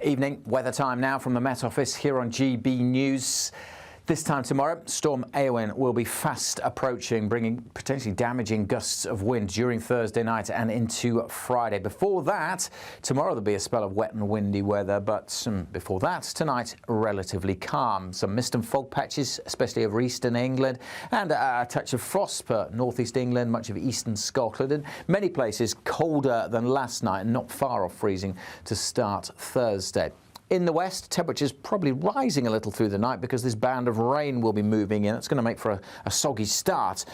Evening, weather time now from the Met Office here on GB News. This time tomorrow, Storm Eowyn will be fast approaching, bringing potentially damaging gusts of wind during Thursday night and into Friday. Before that, tomorrow there'll be a spell of wet and windy weather, but before that, tonight, relatively calm. Some mist and fog patches, especially over eastern England, and a touch of frost for northeast England, much of eastern Scotland, and many places colder than last night and not far off freezing to start Thursday. In the west, temperatures probably rising a little through the night because this band of rain will be moving in. It's going to make for a soggy start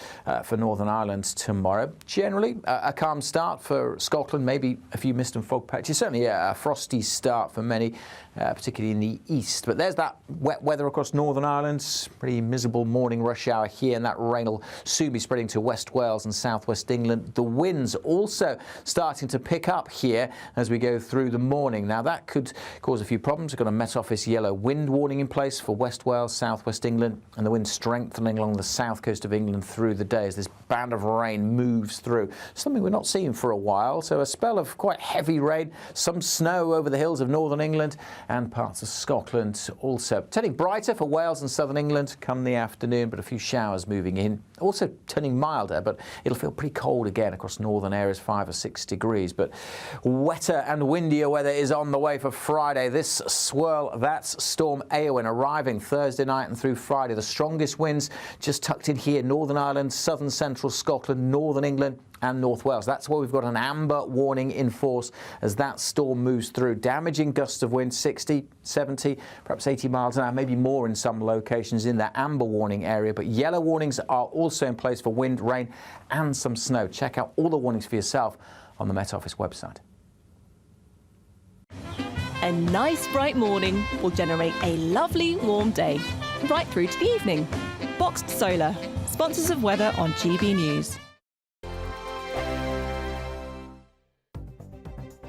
for Northern Ireland tomorrow. Generally, a calm start for Scotland, maybe a few mist and fog patches. Certainly a frosty start for many, particularly in the east. But there's that wet weather across Northern Ireland. Pretty miserable morning rush hour here, and that rain will soon be spreading to West Wales and southwest England. The winds also starting to pick up here as we go through the morning. Now, that could cause a few problems. We've got a Met Office yellow wind warning in place for West Wales, southwest England, and the wind strengthening along the south coast of England through the day as this band of rain moves through. Something we're not seeing for a while, so a spell of quite heavy rain, some snow over the hills of northern England and parts of Scotland also. Turning brighter for Wales and southern England come the afternoon, but a few showers moving in. Also turning milder, but it'll feel pretty cold again across northern areas, 5 or 6 degrees. But wetter and windier weather is on the way for Friday. This swirl, that's Storm Eowyn arriving Thursday night and through Friday. The strongest winds just tucked in here, Northern Ireland, southern central Scotland, northern England and North Wales. That's why we've got an amber warning in force as that storm moves through. Damaging gusts of wind, 60, 70, perhaps 80 miles an hour, maybe more in some locations in that amber warning area. But yellow warnings are also in place for wind, rain and some snow. Check out all the warnings for yourself on the Met Office website. A nice bright morning will generate a lovely warm day, right through to the evening. Boxed Solar, sponsors of weather on GB News.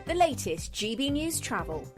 The latest GB News travel.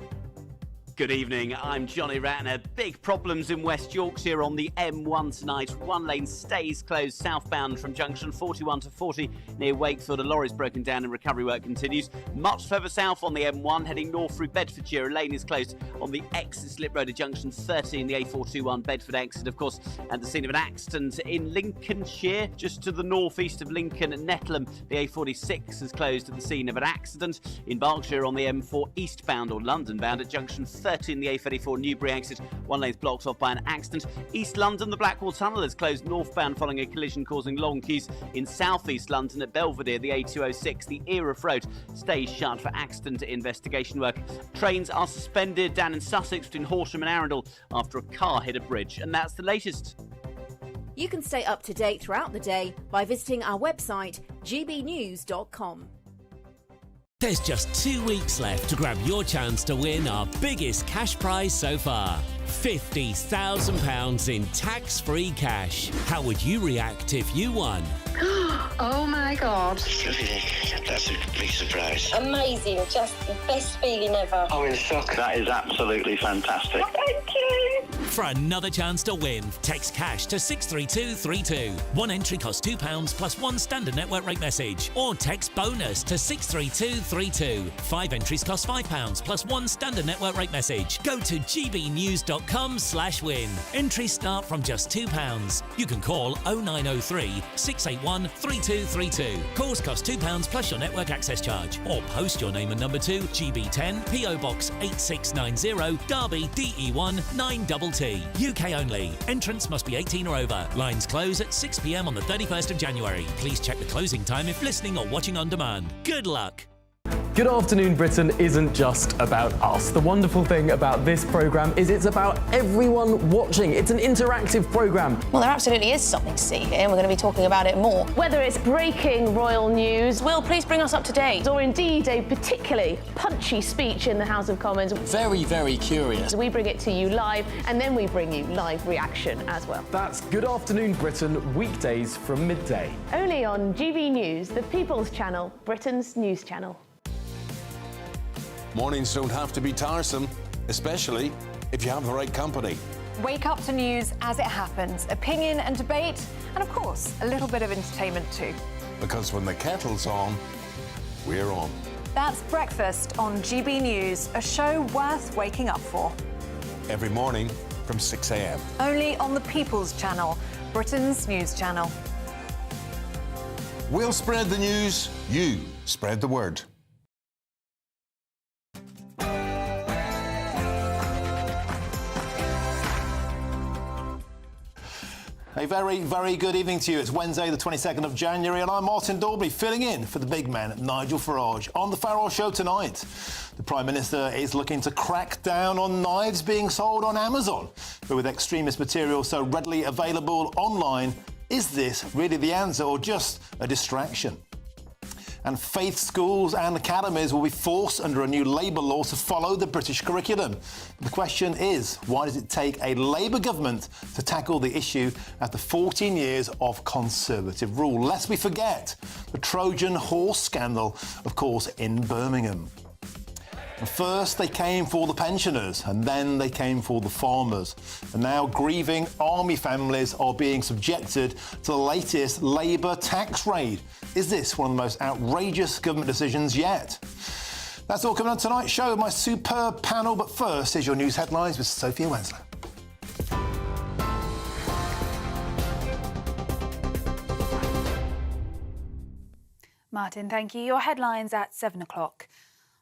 Good evening, I'm Johnny Ratner. Big problems in West Yorkshire on the M1 tonight. One lane stays closed southbound from junction 41 to 40 near Wakefield. A lorry's broken down and recovery work continues. Much further south on the M1 heading north through Bedfordshire. A lane is closed on the exit slip road at junction 30 in the A421 Bedford exit, of course, at the scene of an accident in Lincolnshire, just to the northeast of Lincoln and Netlham. The A46 is closed at the scene of an accident. In Berkshire on the M4 eastbound or London bound at junction 30 in the A34 Newbury exit. One lane's blocked off by an accident. East London, the Blackwall Tunnel is closed northbound following a collision causing long queues. In South East London at Belvedere, the A206, the Erith Road stays shut for accident investigation work. Trains are suspended down in Sussex between Horsham and Arundel after a car hit a bridge. And that's the latest. You can stay up to date throughout the day by visiting our website, gbnews.com. There's just 2 weeks left to grab your chance to win our biggest cash prize so far. £50,000 in tax-free cash. How would you react if you won? Oh my God. That's a big surprise. Amazing. Just the best feeling ever. I'm in shock. That is absolutely fantastic. Thank you. For another chance to win, text cash to 63232. One entry costs £2 plus one standard network rate message. Or text bonus to 63232. 5 entries cost £5 plus one standard network rate message. Go to gbnews.com/win. Entries start from just £2. You can call 0903 681 3232. Calls cost £2 plus your network access charge. Or post your name and number to GB10 PO Box 8690 Derby DE1 9TT. UK only. Entrance must be 18 or over. Lines close at 6 p.m. on the 31st of January. Please check the closing time if listening or watching on demand. Good luck. Good Afternoon Britain isn't just about us. The wonderful thing about this programme is it's about everyone watching. It's an interactive programme. Well, there absolutely is something to see here, and we're going to be talking about it more. Whether it's breaking royal news, Will, please bring us up to date. or indeed a particularly punchy speech in the House of Commons, Very, very curious. we bring it to you live, and then we bring you live reaction as well. That's Good Afternoon Britain, weekdays from midday. Only on GB News, the People's Channel, Britain's news channel. Mornings don't have to be tiresome, especially if you have the right company. Wake up to news as it happens, opinion and debate, and of course, a little bit of entertainment too. Because when the kettle's on, we're on. That's Breakfast on GB News, a show worth waking up for. Every morning from 6 a.m. Only on the People's Channel, Britain's news channel. We'll spread the news, you spread the word. A very, very good evening to you. It's Wednesday, the 22nd of January, and I'm Martin Dalby, filling in for the big man, Nigel Farage. On the Farage Show tonight, the Prime Minister is looking to crack down on knives being sold on Amazon. But with extremist material so readily available online, is this really the answer or just a distraction? And faith schools and academies will be forced under a new Labour law to follow the British curriculum. The question is, why does it take a Labour government to tackle the issue after 14 years of Conservative rule? Lest we forget the Trojan horse scandal, of course, in Birmingham. First, they came for the pensioners, and then they came for the farmers. And now grieving army families are being subjected to the latest Labour tax raid. Is this one of the most outrageous government decisions yet? That's all coming on tonight's show with my superb panel. But first, here's your news headlines with Sophia Wensler. Martin, thank you. Your headlines at 7 o'clock.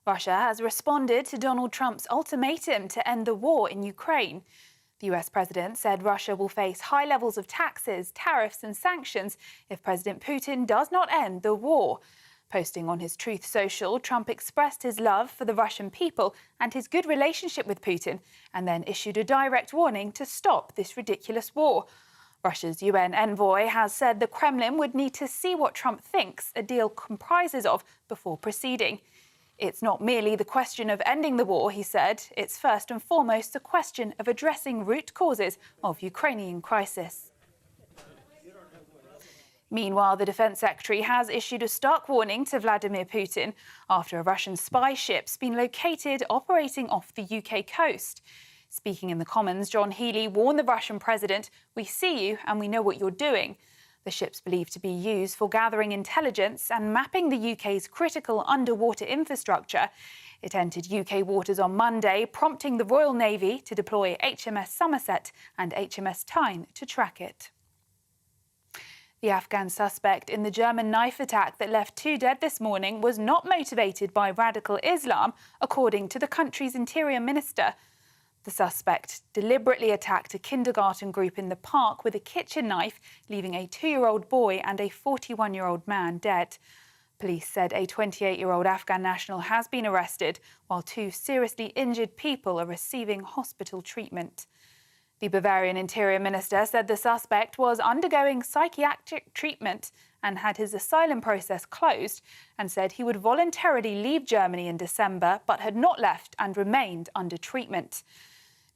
Russia has responded to Donald Trump's ultimatum to end the war in Ukraine. The US president said Russia will face high levels of taxes, tariffs and sanctions if President Putin does not end the war. Posting on his Truth Social, Trump expressed his love for the Russian people and his good relationship with Putin, and then issued a direct warning to stop this ridiculous war. Russia's UN envoy has said the Kremlin would need to see what Trump thinks a deal comprises of before proceeding. It's not merely the question of ending the war, he said. It's first and foremost the question of addressing root causes of Ukrainian crisis. Meanwhile, the Defence Secretary has issued a stark warning to Vladimir Putin after a Russian spy ship's been located operating off the UK coast. Speaking in the Commons, John Healey warned the Russian president, "We see you and we know what you're doing." The ship's believed to be used for gathering intelligence and mapping the UK's critical underwater infrastructure. It entered UK waters on Monday, prompting the Royal Navy to deploy HMS Somerset and HMS Tyne to track it. The Afghan suspect in the German knife attack that left 2 dead this morning was not motivated by radical Islam, according to the country's interior minister. The suspect deliberately attacked a kindergarten group in the park with a kitchen knife, leaving a 2-year-old boy and a 41-year-old man dead. Police said a 28-year-old Afghan national has been arrested, while 2 seriously injured people are receiving hospital treatment. The Bavarian Interior Minister said the suspect was undergoing psychiatric treatment and had his asylum process closed, and said he would voluntarily leave Germany in December but had not left and remained under treatment.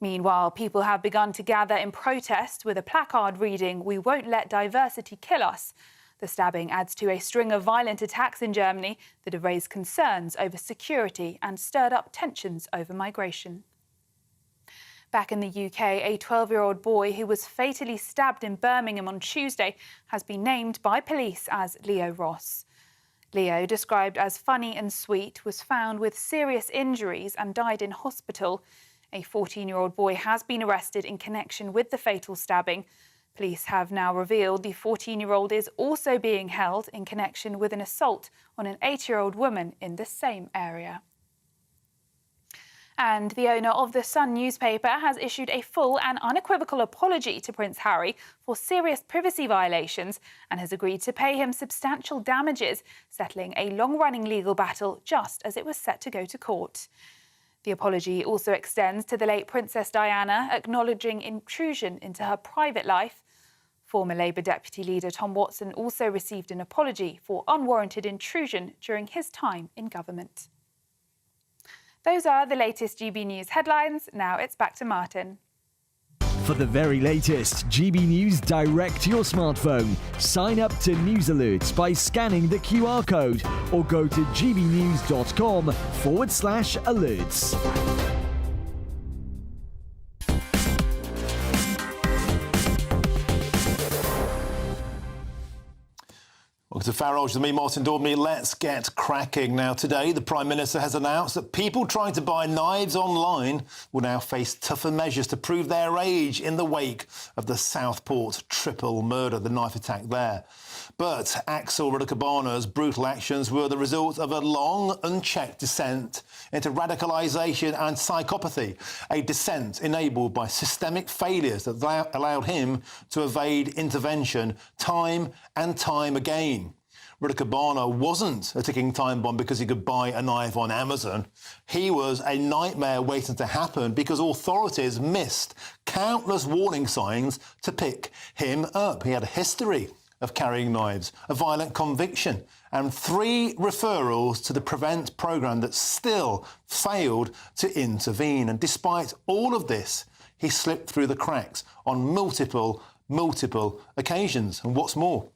Meanwhile, people have begun to gather in protest with a placard reading, "We won't let diversity kill us." The stabbing adds to a string of violent attacks in Germany that have raised concerns over security and stirred up tensions over migration. Back in the UK, a 12-year-old boy who was fatally stabbed in Birmingham on Tuesday has been named by police as Leo Ross. Leo, described as funny and sweet, was found with serious injuries and died in hospital. A 14-year-old boy has been arrested in connection with the fatal stabbing. Police have now revealed the 14-year-old is also being held in connection with an assault on an 8-year-old woman in the same area. And the owner of The Sun newspaper has issued a full and unequivocal apology to Prince Harry for serious privacy violations and has agreed to pay him substantial damages, settling a long-running legal battle just as it was set to go to court. The apology also extends to the late Princess Diana, acknowledging intrusion into her private life. Former Labour Deputy Leader Tom Watson also received an apology for unwarranted intrusion during his time in government. Those are the latest GB News headlines. Now it's back to Martin. For the very latest GB News direct to your smartphone, sign up to News Alerts by scanning the QR code or go to gbnews.com/alerts. Welcome to Farage with me, Martin Daubney. Let's get cracking. Now, today, the Prime Minister has announced that people trying to buy knives online will now face tougher measures to prove their age in the wake of the Southport triple murder, the knife attack there. But Axel Radicabana's brutal actions were the result of a long, unchecked descent into radicalisation and psychopathy, a descent enabled by systemic failures that allowed him to evade intervention time and time again. Radicabana wasn't a ticking time bomb because he could buy a knife on Amazon. He was a nightmare waiting to happen because authorities missed countless warning signs to pick him up. He had a history of carrying knives, a violent conviction, and 3 referrals to the Prevent programme that still failed to intervene. And despite all of this, he slipped through the cracks on multiple occasions. And what's more,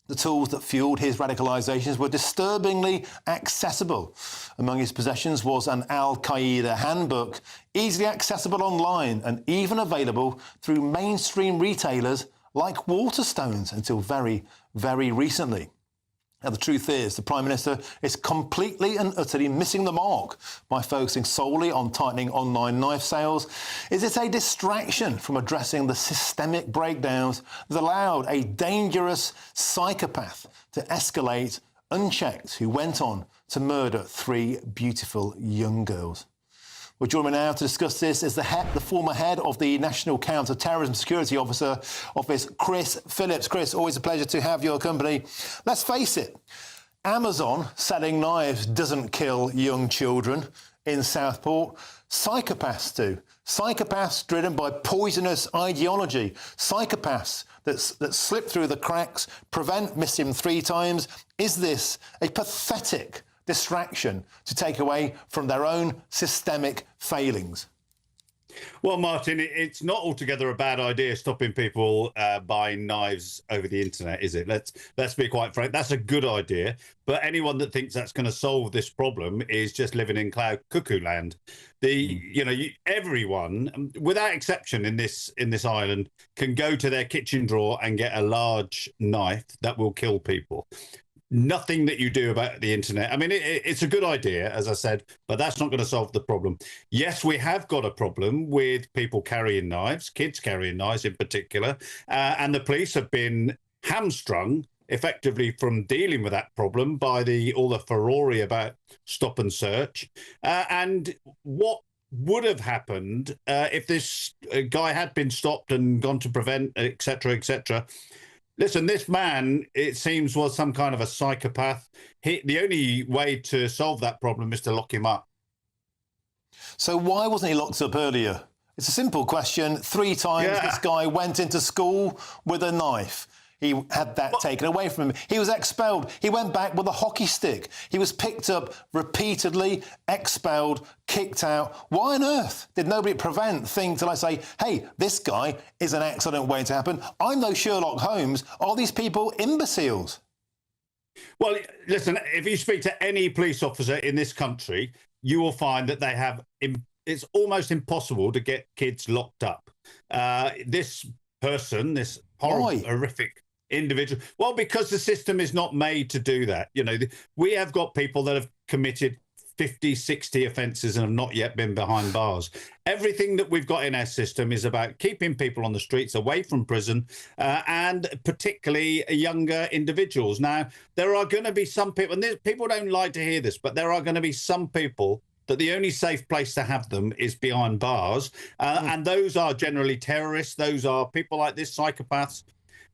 the tools that fuelled his radicalisations were disturbingly accessible. Among his possessions was an Al-Qaeda handbook, easily accessible online and even available through mainstream retailers like Waterstones until very, very recently. Now, the truth is, the Prime Minister is completely and utterly missing the mark by focusing solely on tightening online knife sales. Is it a distraction from addressing the systemic breakdowns that allowed a dangerous psychopath to escalate unchecked, who went on to murder 3 beautiful young girls? Well, joining me now to discuss this is the former head of the National Counter-terrorism Security Office, Chris Phillips. Chris, always a pleasure to have your company. Let's face it, Amazon selling knives doesn't kill young children in Southport. Psychopaths do. Psychopaths driven by poisonous ideology. Psychopaths that slip through the cracks. Prevent missed him 3 times. Is this a pathetic distraction to take away from their own systemic failings? Well, Martin, it's not altogether a bad idea stopping people buying knives over the internet, is it? Let's be quite frank. That's a good idea. But anyone that thinks that's going to solve this problem is just living in cloud cuckoo land. Everyone, without exception, in this island, can go to their kitchen drawer and get a large knife that will kill people. Nothing that you do about the internet. I mean, it's a good idea, as I said, but that's not going to solve the problem. Yes, we have got a problem with people carrying knives, kids carrying knives in particular, and the police have been hamstrung effectively from dealing with that problem by all the furore about stop and search. And what would have happened if this guy had been stopped and gone to Prevent, etc., etc. Listen, this man, it seems, was some kind of a psychopath. The only way to solve that problem is to lock him up. So why wasn't he locked up earlier? It's a simple question. 3 times this guy went into school with a knife. He had that taken away from him. He was expelled. He went back with a hockey stick. He was picked up repeatedly, expelled, kicked out. Why on earth did nobody at Prevent think to say, hey, this guy is an excellent way to happen? I'm no Sherlock Holmes. Are these people imbeciles? Well, listen, if you speak to any police officer in this country, you will find that they have... It's almost impossible to get kids locked up. This person, this horrible, horrific individual. Well, because the system is not made to do that. We have got people that have committed 50, 60 offences and have not yet been behind bars. Everything that we've got in our system is about keeping people on the streets, away from prison, and particularly younger individuals. Now, there are going to be some people, and people don't like to hear this, but there are going to be some people that the only safe place to have them is behind bars. And those are generally terrorists. Those are people like this, psychopaths.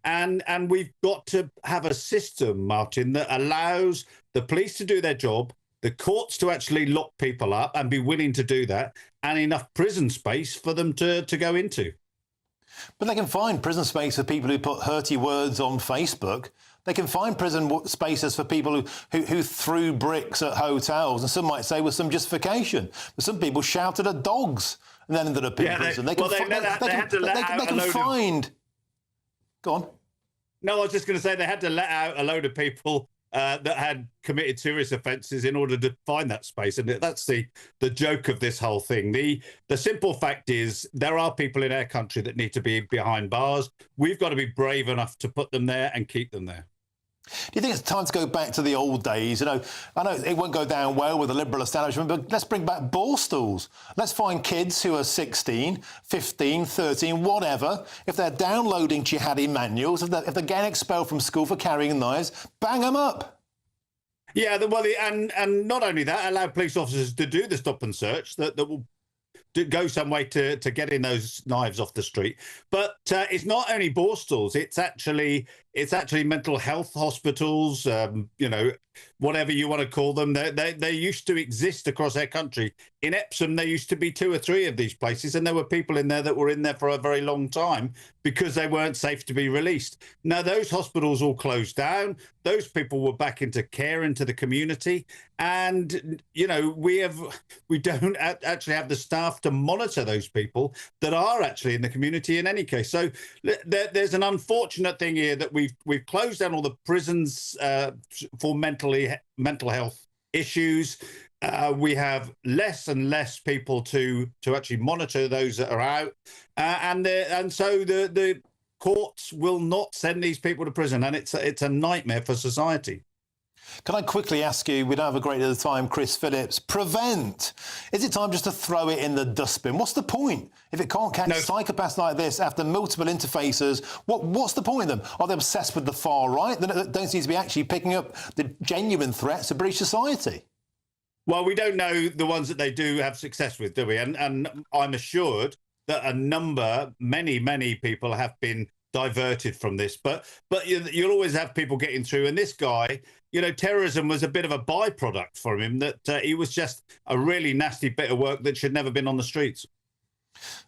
And we've got to have a system, Martin, that allows the police to do their job, the courts to actually lock people up and be willing to do that, and enough prison space for them to go into. But they can find prison space for people who put hurty words on Facebook. They can find prison spaces for people who threw bricks at hotels, and some might say with some justification. But some people shouted at dogs and then ended up in prison. They can find... Go on. No, I was just going to say they had to let out a load of people that had committed serious offences in order to find that space. And that's the joke of this whole thing. The simple fact is there are people in our country that need to be behind bars. We've got to be brave enough to put them there and keep them there. Do you think it's time to go back to the old days? You know, I know it won't go down well with the Liberal establishment, but let's bring back ball stools. Let's find kids who are 16, 15, 13, whatever. If they're downloading jihadi manuals, if they're getting expelled from school for carrying knives, bang them up. Yeah, and not only that, allow police officers to do the stop and search that will go some way to getting those knives off the street. But it's not only Borstals, it's actually mental health hospitals, you know, whatever you want to call them. They used to exist across our country. In Epsom, there used to be 2 or 3 of these places, and there were people in there that were in there for a very long time because they weren't safe to be released. Now, those hospitals all closed down. Those people were back into care, into the community. And, you know, we don't actually have the staff to monitor those people that are actually in the community in any case. So there's an unfortunate thing here that we've closed down all the prisons for mental health issues. We have less and less people to actually monitor those that are out, and so the courts will not send these people to prison, and it's a nightmare for society. Can I quickly ask you, we don't have a great deal of time, Chris Phillips, prevent. Is it time just to throw it in the dustbin? What's the point? If it can't catch psychopaths like this after multiple interfaces, what's the point of them? Are they obsessed with the far right? They don't seem to be actually picking up the genuine threats to British society. Well, we don't know the ones that they do have success with, do we? And I'm assured that many people have been diverted from this. But you'll always have people getting through. And this guy, you know, terrorism was a bit of a byproduct for him, that he was just a really nasty bit of work that should never been on the streets.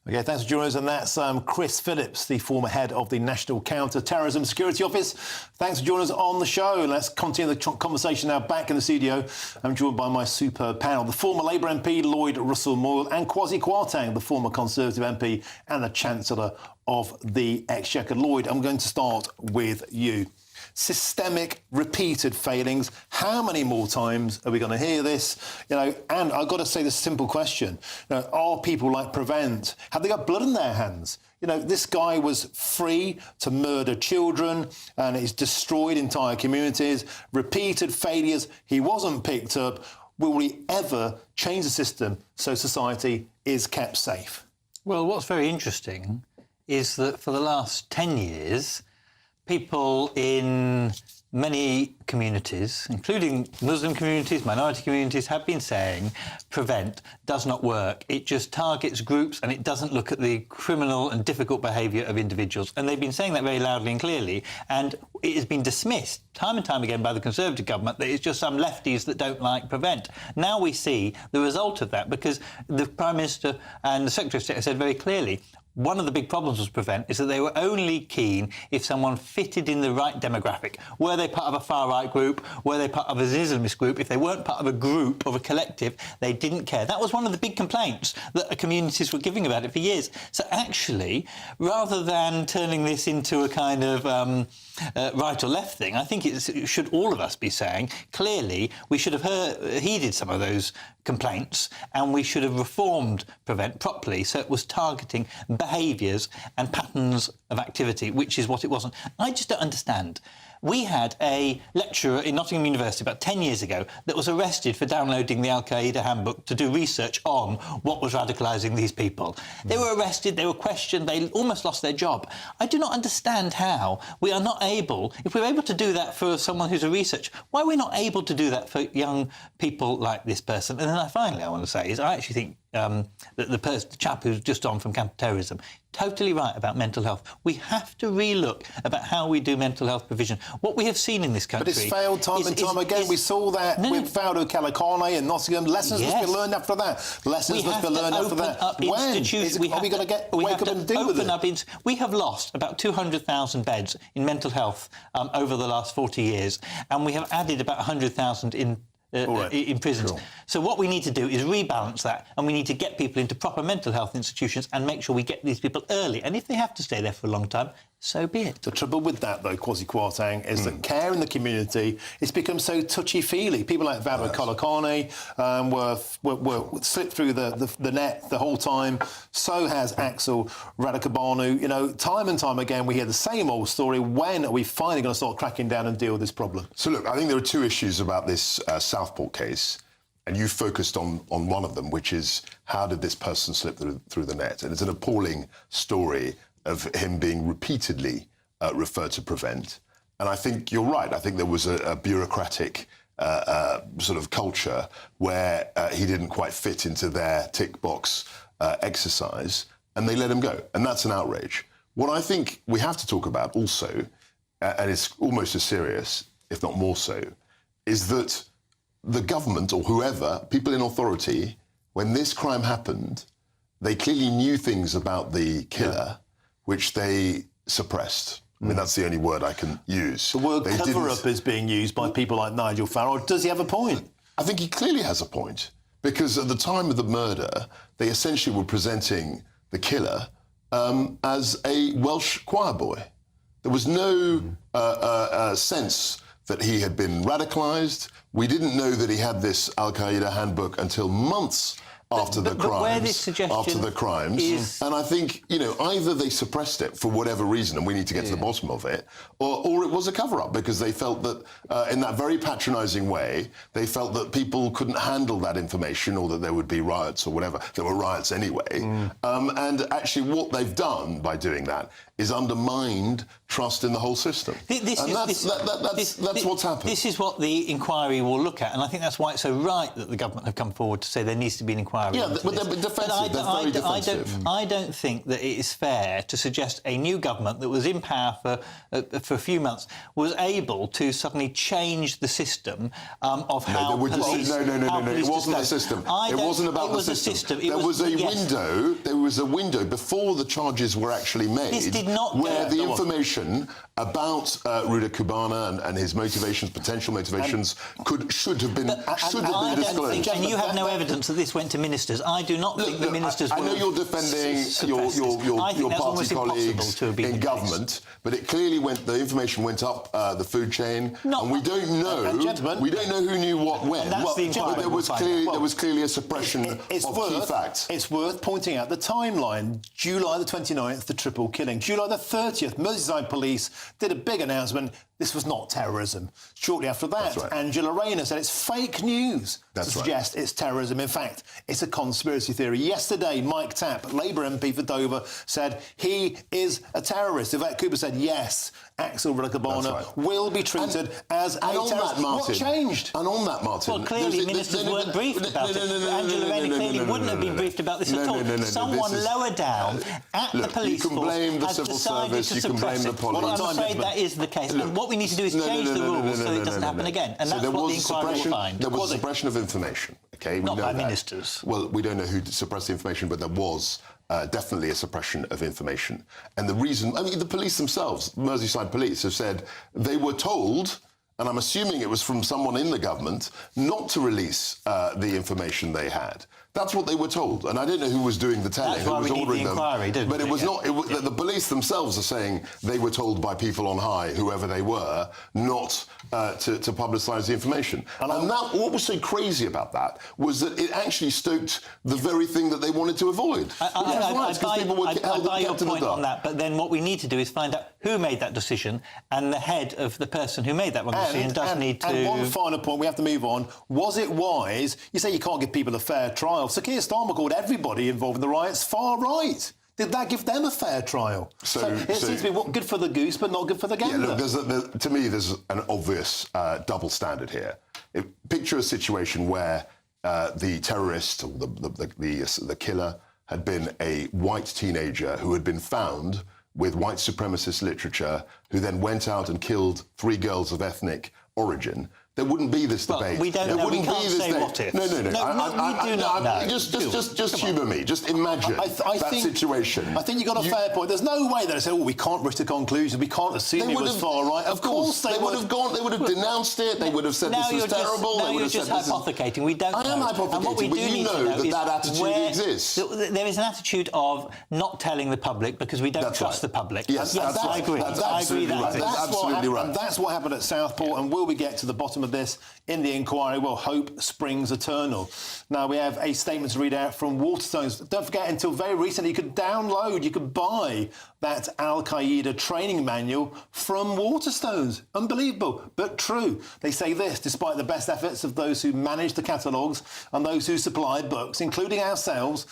OK, thanks for joining us. And that's Chris Phillips, the former head of the National Counter-terrorism Security Office. Thanks for joining us on the show. Let's continue the conversation now back in the studio. I'm joined by my superb panel, the former Labour MP, Lloyd Russell-Moyle, and Kwasi Kwarteng, the former Conservative MP and the Chancellor of the Exchequer. Lloyd, I'm going to start with you. Systemic, repeated failings. How many more times are we going to hear this? You know, and I've got to say this simple question. You know, are people like Prevent, have they got blood in their hands? You know, this guy was free to murder children and he's destroyed entire communities. Repeated failures. He wasn't picked up. Will we ever change the system so society is kept safe? Well, what's very interesting is that for the last 10 years, people in many communities, including Muslim communities, minority communities, have been saying Prevent does not work. It just targets groups and it doesn't look at the criminal and difficult behaviour of individuals. And they've been saying that very loudly and clearly. And it has been dismissed time and time again by the Conservative government that it's just some lefties that don't like Prevent. Now we see the result of that, because the Prime Minister and the Secretary of State have said very clearly, one of the big problems with Prevent is that they were only keen if someone fitted in the right demographic. Were they part of a far-right group? Were they part of an Islamist group? If they weren't part of a group, of a collective, they didn't care. That was one of the big complaints that communities were giving about it for years. So actually, rather than turning this into a kind of right or left thing, I think it should all of us be saying, clearly, we should have heeded some of those complaints and we should have reformed Prevent properly so it was targeting behaviours and patterns of activity, which is what it wasn't. I just don't understand. We had a lecturer in Nottingham University about 10 years ago that was arrested for downloading the Al-Qaeda handbook to do research on what was radicalising these people. They were arrested, they were questioned, they almost lost their job. I do not understand how we are not able, if we're able to do that for someone who's a researcher, why are we not able to do that for young people like this person? And then finally I want to say is I actually think the chap who's just on from Counter-terrorism, totally right about mental health. We have to relook about how we do mental health provision. What we have seen in this country... But it's failed time and time again. We saw that with Faudo Calacane in Nottingham. Lessons must be learned after that. Lessons must be learned after that. When? Are we going to wake up and deal with it? We have lost about 200,000 beds in mental health over the last 40 years, and we have added about 100,000 in imprisoned. Sure. So what we need to do is rebalance that, and we need to get people into proper mental health institutions and make sure we get these people early. And if they have to stay there for a long time, so be it. The trouble with that, though, Kwasi Kwarteng, is that care in the community, it's become so touchy-feely. People like Vava Kolokani were slipped through the net the whole time. So has Axel Radicalization. You know, time and time again, we hear the same old story. When are we finally going to start cracking down and deal with this problem? So, look, I think there are two issues about this Southport case, and you focused on one of them, which is how did this person slip through the net? And it's an appalling story of him being repeatedly referred to Prevent. And I think you're right. I think there was a bureaucratic sort of culture where he didn't quite fit into their tick box exercise, and they let him go. And that's an outrage. What I think we have to talk about also, and it's almost as serious, if not more so, is that the government or whoever, people in authority, when this crime happened, they clearly knew things about the killer, which they suppressed. I mean, that's the only word I can use. The word cover-up is being used by people like Nigel Farage. Does he have a point? I think he clearly has a point, because at the time of the murder, they essentially were presenting the killer as a Welsh choir boy. There was no sense that he had been radicalised. We didn't know that he had this Al-Qaeda handbook until months after the crimes. And I think, you know, either they suppressed it for whatever reason, and we need to get to the bottom of it, or it was a cover-up because they felt that, in that very patronising way, they felt that people couldn't handle that information or that there would be riots or whatever. There were riots anyway. And actually what they've done by doing that is undermined trust in the whole system. That's what's happened. This is what the inquiry will look at, and I think that's why it's so right that the government have come forward to say there needs to be an inquiry. Yeah, but they're defensive. They're very defensive. I don't think that it is fair to suggest a new government that was in power for a few months was able to suddenly change the system of how police... No, it wasn't the system. It wasn't about the system. There was a window. There was a window before the charges were actually made. This did not where the information about Ruda Kubana and his motivations, potential motivations, should have been disclosed. And you have no evidence that this went to ministers. I do not think the ministers. I know you're defending your party colleagues in government, but it clearly went. The information went up the food chain, and we don't know. We don't know who knew what when. There was clearly a suppression of key facts. It's worth pointing out the timeline. July the 29th, the triple killing. July the 30th, Merseyside Police did a big announcement. This was not terrorism. Shortly after that, Angela Rayner said it's fake news to suggest it's terrorism. In fact, it's a conspiracy theory. Yesterday, Mike Tapp, Labour MP for Dover, said he is a terrorist. Yvette Cooper said, yes, Axel Radicalization will be treated as a terrorist. What changed? And on that, Martin... Well, clearly ministers weren't briefed about it. Angela Rayner clearly wouldn't have been briefed about this at all. Someone lower down at the police force has decided to suppress it. I'm afraid that is the case. And what we need to do is change the rules so it doesn't happen again. And that's what the inquiry will find. There was suppression of information, OK? Not by ministers. Well, we don't know who suppressed the information, but there was definitely a suppression of information. And the reason... I mean, the police themselves, Merseyside Police, have said they were told, and I'm assuming it was from someone in the government, not to release the information they had. That's what they were told, and I don't know who was doing the telling, who was ordering them. But it was not. The police themselves are saying they were told by people on high, whoever they were, not to publicise the information. And what was so crazy about that was that it actually stoked the very thing that they wanted to avoid. I buy your point on that, but then what we need to do is find out who made that decision, and the head of the person who made that decision does need to... And one final point, we have to move on. Was it wise? You say you can't give people a fair trial. Sir Keir Starmer called everybody involved in the riots far right. Did that give them a fair trial? So it seems to be good for the goose, but not good for the gander. Yeah, look, to me, there's an obvious double standard here. Picture a situation where the terrorist, or the killer, had been a white teenager who had been found with white supremacist literature, who then went out and killed 3 girls of ethnic origin. there wouldn't be this debate. We don't know. We can't say what if. No. We do not know. Just humour me. Just imagine that situation. I think you've got a fair point. There's no way they say, we can't reach a conclusion. We can't assume it was far right. Of course they would have gone. They would have denounced it. They would have said this was terrible. Now you're just hypothecating. We don't know. I am hypothecating, but you know that attitude exists. There is an attitude of not telling the public because we don't trust the public. Yes, I agree. That's absolutely right. That's absolutely right. And that's what happened at Southport. And will we get to the bottom of this in the inquiry? Well, hope springs eternal. Now, we have a statement to read out from Waterstones. Don't forget, until very recently, you could buy that Al-Qaeda training manual from Waterstones. Unbelievable, but true. They say this: despite the best efforts of those who manage the catalogues and those who supply books, including ourselves,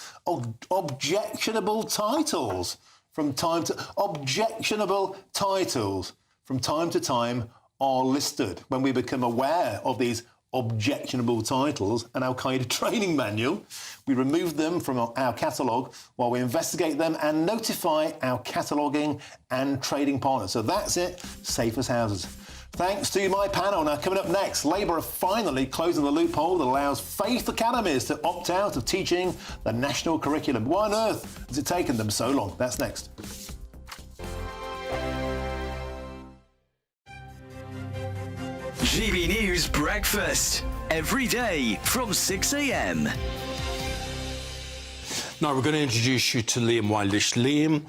objectionable titles from time to time are listed. When we become aware of these objectionable titles and Al-Qaeda training manual, we remove them from our catalogue while we investigate them and notify our cataloguing and trading partners. So that's it, safe as houses. Thanks to my panel. Now, coming up next, Labour are finally closing the loophole that allows faith academies to opt out of teaching the national curriculum. Why on earth has it taken them so long? That's next. GB News Breakfast, every day from 6 a.m. Now, we're going to introduce you to Liam Wildish. Liam,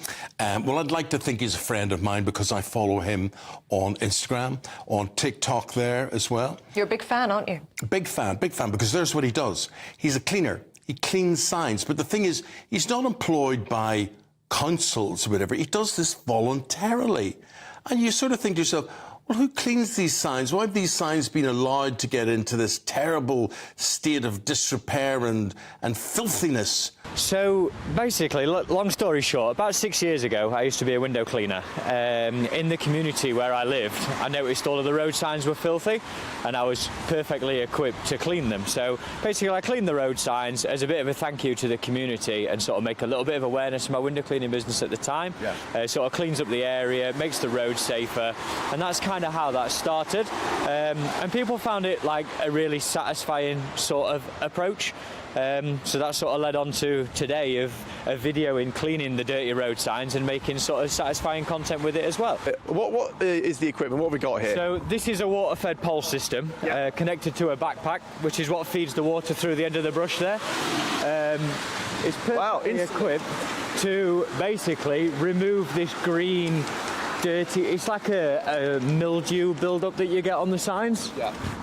well, I'd like to think he's a friend of mine because I follow him on Instagram, on TikTok there as well. You're a big fan, aren't you? Big fan, because there's what he does. He's a cleaner. He cleans signs. But the thing is, he's not employed by councils or whatever. He does this voluntarily. And you sort of think to yourself, well, who cleans these signs? Why have these signs been allowed to get into this terrible state of disrepair and filthiness? So, basically, long story short, about 6 years ago, I used to be a window cleaner. In the community where I lived, I noticed all of the road signs were filthy, and I was perfectly equipped to clean them. So, basically, I cleaned the road signs as a bit of a thank you to the community and sort of make a little bit of awareness in my window cleaning business at the time. Sort of cleans up the area, makes the road safer, and that's kind of how that started. And people found it like a really satisfying sort of approach. So that sort of led on to today of a video in cleaning the dirty road signs and making sort of satisfying content with it as well. What is the equipment? What have we got here? So this is a water-fed pole system connected to a backpack, which is what feeds the water through the end of the brush there. It's perfectly equipped to basically remove this green dirty, it's like a mildew build-up that you get on the signs.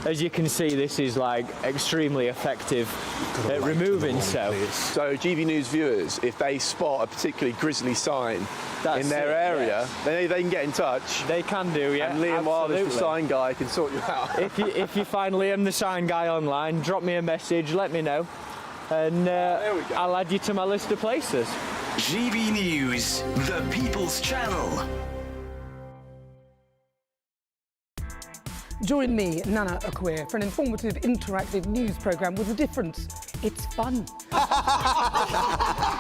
As you can see, this is like extremely effective at removing so GB News viewers, if they spot a particularly grisly sign in their area, then they can get in touch. They can do, yeah. And Liam Wildish, the sign guy, can sort you out. if you find Liam the sign guy online, drop me a message, let me know, and I'll add you to my list of places. GB News, the People's Channel. Join me, Nana Akweer, for an informative, interactive news programme with a difference. It's fun.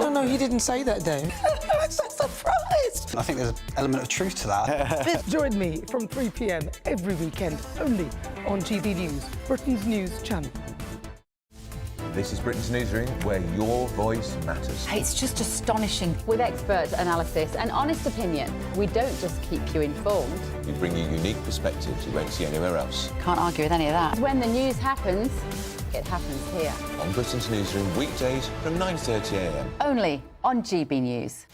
No, he didn't say that, Dave. I'm so surprised. I think there's an element of truth to that. Join me from 3 p.m. every weekend, only on GB News, Britain's news channel. This is Britain's Newsroom, where your voice matters. It's just astonishing. With expert analysis and honest opinion, we don't just keep you informed. We bring you unique perspectives you won't see anywhere else. Can't argue with any of that. When the news happens, it happens here. On Britain's Newsroom, weekdays from 9:30 a.m. Only on GB News.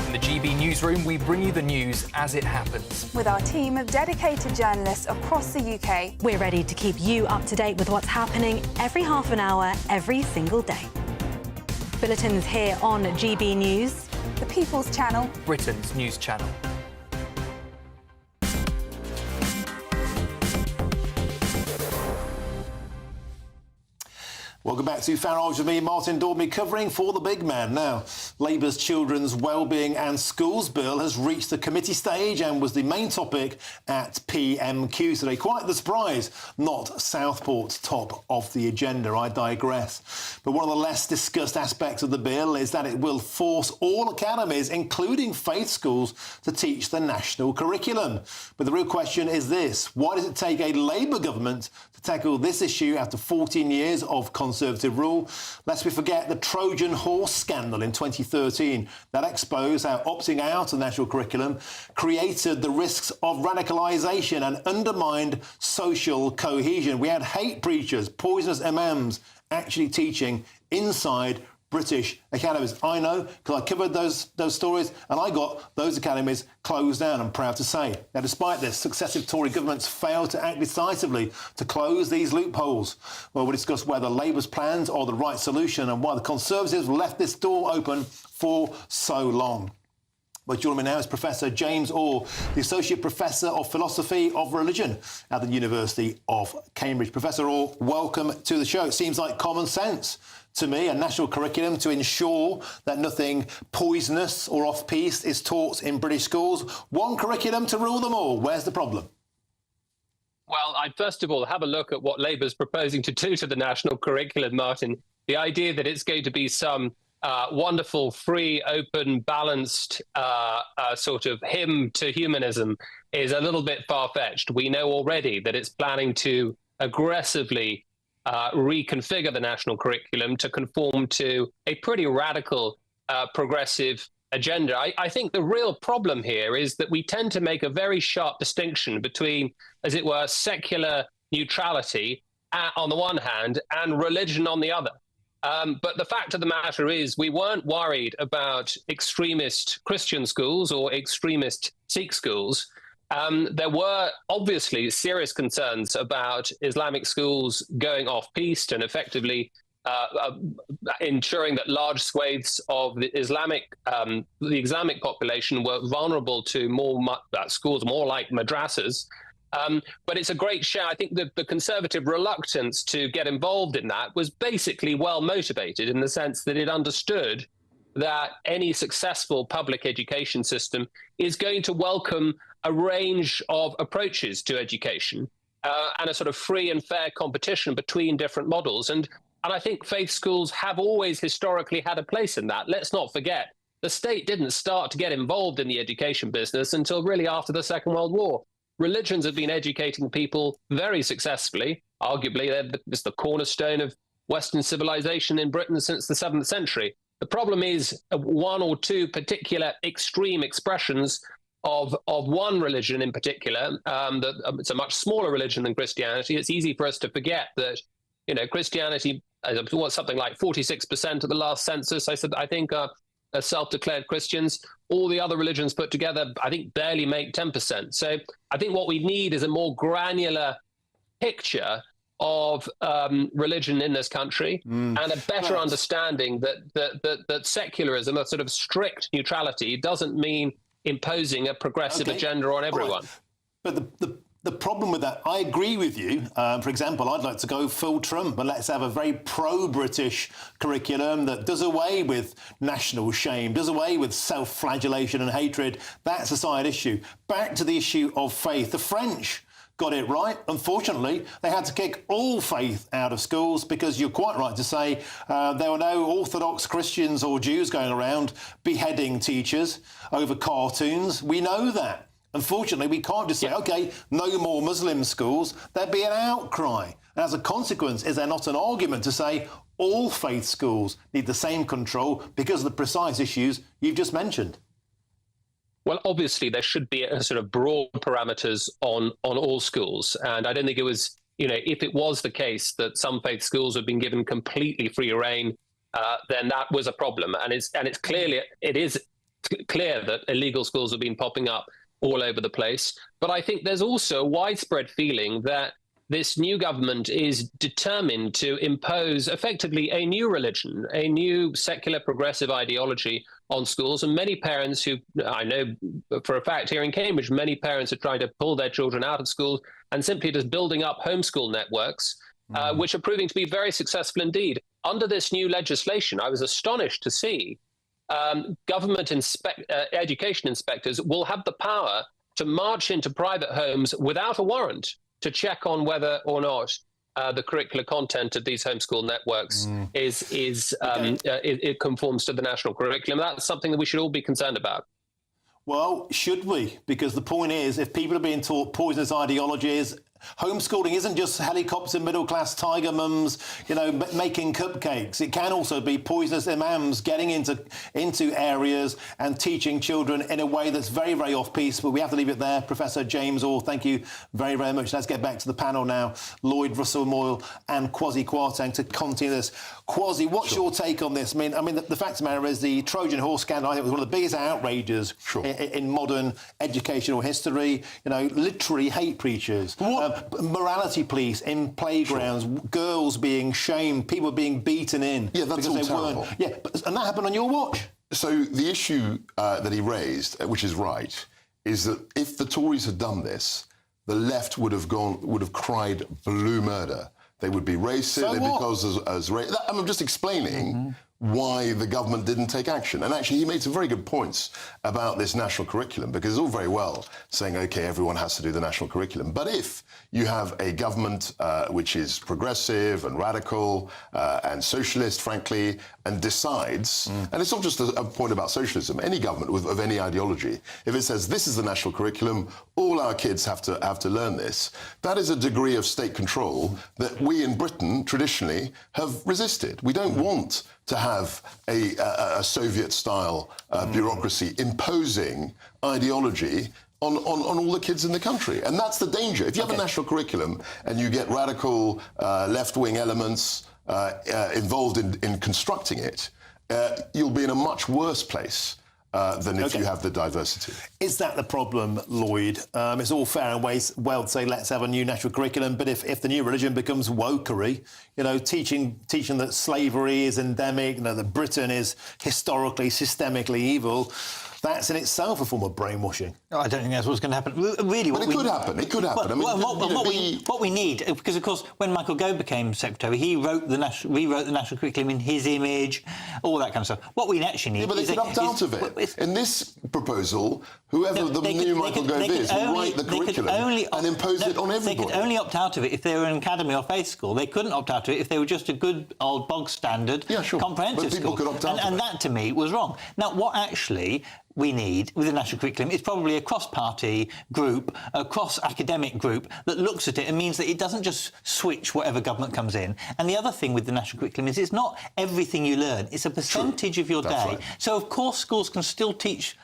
In the GB Newsroom, we bring you the news as it happens. With our team of dedicated journalists across the UK. We're ready to keep you up to date with what's happening every half an hour, every single day. Bulletins here on GB News. The People's Channel. Britain's news channel. Well, Welcome back to Farage with me, Martin Daubney, covering for the big man. Now, Labour's Children's Wellbeing and Schools Bill has reached the committee stage and was the main topic at PMQ today. Quite the surprise, not Southport's top of the agenda. I digress. But one of the less discussed aspects of the bill is that it will force all academies, including faith schools, to teach the national curriculum. But the real question is this: why does it take a Labour government to tackle this issue after 14 years of Conservative rule? Lest we forget the Trojan horse scandal in 2013 that exposed how opting out of the national curriculum created the risks of radicalisation and undermined social cohesion. We had hate preachers, poisonous imams actually teaching inside British academies. I know, because I covered those stories, and I got those academies closed down, I'm proud to say. Now, despite this, successive Tory governments failed to act decisively to close these loopholes. Well, we'll discuss whether Labour's plans are the right solution and why the Conservatives left this door open for so long. But joining me now is Professor James Orr, the Associate Professor of Philosophy of Religion at the University of Cambridge. Professor Orr, welcome to the show. It seems like common sense to me, a national curriculum to ensure that nothing poisonous or off-piste is taught in British schools. One curriculum to rule them all. Where's the problem? Well, I'd first of all have a look at what Labour's proposing to do to the national curriculum, Martin. The idea that it's going to be some wonderful, free, open, balanced sort of hymn to humanism is a little bit far-fetched. We know already that it's planning to aggressively reconfigure the national curriculum to conform to a pretty radical progressive agenda. I think the real problem here is that we tend to make a very sharp distinction between, as it were, secular neutrality on the one hand and religion on the other. But the fact of the matter is we weren't worried about extremist Christian schools or extremist Sikh schools. There were obviously serious concerns about Islamic schools going off-piste and effectively ensuring that large swathes of the Islamic population were vulnerable to schools more like madrasas. But it's a great shame. I think that the Conservative reluctance to get involved in that was basically well motivated in the sense that it understood that any successful public education system is going to welcome a range of approaches to education and a sort of free and fair competition between different models. And I think faith schools have always historically had a place in that. Let's not forget, the state didn't start to get involved in the education business until really after the Second World War. Religions have been educating people very successfully. Arguably, it's the cornerstone of Western civilization in Britain since the 7th century. The problem is one or two particular extreme expressions of one religion in particular. It's a much smaller religion than Christianity. It's easy for us to forget that, Christianity was something like 46% of the last census. I think are self-declared Christians. All the other religions put together, I think, barely make 10%. So I think what we need is a more granular picture of religion in this country and a better understanding that secularism, a sort of strict neutrality, doesn't mean imposing a progressive agenda on everyone. Right. But the problem with that, I agree with you. For example, I'd like to go full Trump, but let's have a very pro-British curriculum that does away with national shame, does away with self-flagellation and hatred. That's a side issue. Back to the issue of faith. The French got it right. Unfortunately, they had to kick all faith out of schools because you're quite right to say there were no Orthodox Christians or Jews going around beheading teachers over cartoons. We know that. Unfortunately, we can't just say, OK, no more Muslim schools. There'd be an outcry. And as a consequence, is there not an argument to say all faith schools need the same control because of the precise issues you've just mentioned? Well, obviously, there should be a sort of broad parameters on all schools. And I don't think it was, if it was the case that some faith schools have been given completely free rein, then that was a problem. And it is clear that illegal schools have been popping up all over the place. But I think there's also a widespread feeling that this new government is determined to impose effectively a new religion, a new secular progressive ideology on schools. And many parents who, I know for a fact here in Cambridge, many parents are trying to pull their children out of schools and simply just building up homeschool networks which are proving to be very successful indeed. Under this new legislation, I was astonished to see government education inspectors will have the power to march into private homes without a warrant to check on whether or not the curricular content of these homeschool networks it conforms to the national curriculum. That's something that we should all be concerned about. Well, should we? Because the point is, if people are being taught poisonous ideologies, homeschooling isn't just helicopter middle-class tiger mums, making cupcakes. It can also be poisonous imams getting into areas and teaching children in a way that's very, very off-piece. But we have to leave it there. Professor James Orr, thank you very, very much. Let's get back to the panel now. Lloyd Russell-Moyle and Kwasi Kwarteng to continue this. Kwasi, what's your take on this? I mean, the fact of the matter is the Trojan horse scandal, I think, was one of the biggest outrages in modern educational history. Literary hate preachers. Morality police in playgrounds, girls being shamed, people being beaten in. Yeah, that's all terrible. And that happened on your watch. So the issue that he raised, which is right, is that if the Tories had done this, the left would have cried blue murder. They would be racist. They'd be caused as I'm just explaining why the government didn't take action. And actually, he made some very good points about this national curriculum, because it's all very well saying, OK, everyone has to do the national curriculum. But if you have a government which is progressive and radical and socialist, frankly, and decides, and it's not just a point about socialism, any government of any ideology, if it says this is the national curriculum, all our kids have to learn this, that is a degree of state control that we in Britain traditionally have resisted. We don't want to have a Soviet-style bureaucracy imposing ideology on all the kids in the country. And that's the danger. If you have a national curriculum and you get radical left-wing elements involved in constructing it, you'll be in a much worse place than if you have the diversity. Is that the problem, Lloyd? It's all fair and well to say let's have a new national curriculum, but if the new religion becomes wokery, teaching that slavery is endemic, that Britain is historically, systemically evil, that's in itself a form of brainwashing. No, I don't think that's what's going to happen. Really, but it could happen. It could happen. What we need, because of course, when Michael Gove became secretary, he rewrote the national curriculum in his image, all that kind of stuff. What we actually need, but they could opt out of it. In this proposal, whoever new Michael Gove is will write the curriculum and impose it on everybody. They could only opt out of it if they were an academy or faith school. They couldn't opt out of it if they were just a good old bog standard comprehensive school. Could opt out and that, to me, was wrong. Now, what actually we need with the national curriculum is probably a cross-party group, a cross-academic group that looks at it and means that it doesn't just switch whatever government comes in. And the other thing with the national curriculum is it's not everything you learn. It's a percentage of your day. Right. So, of course, schools can still teach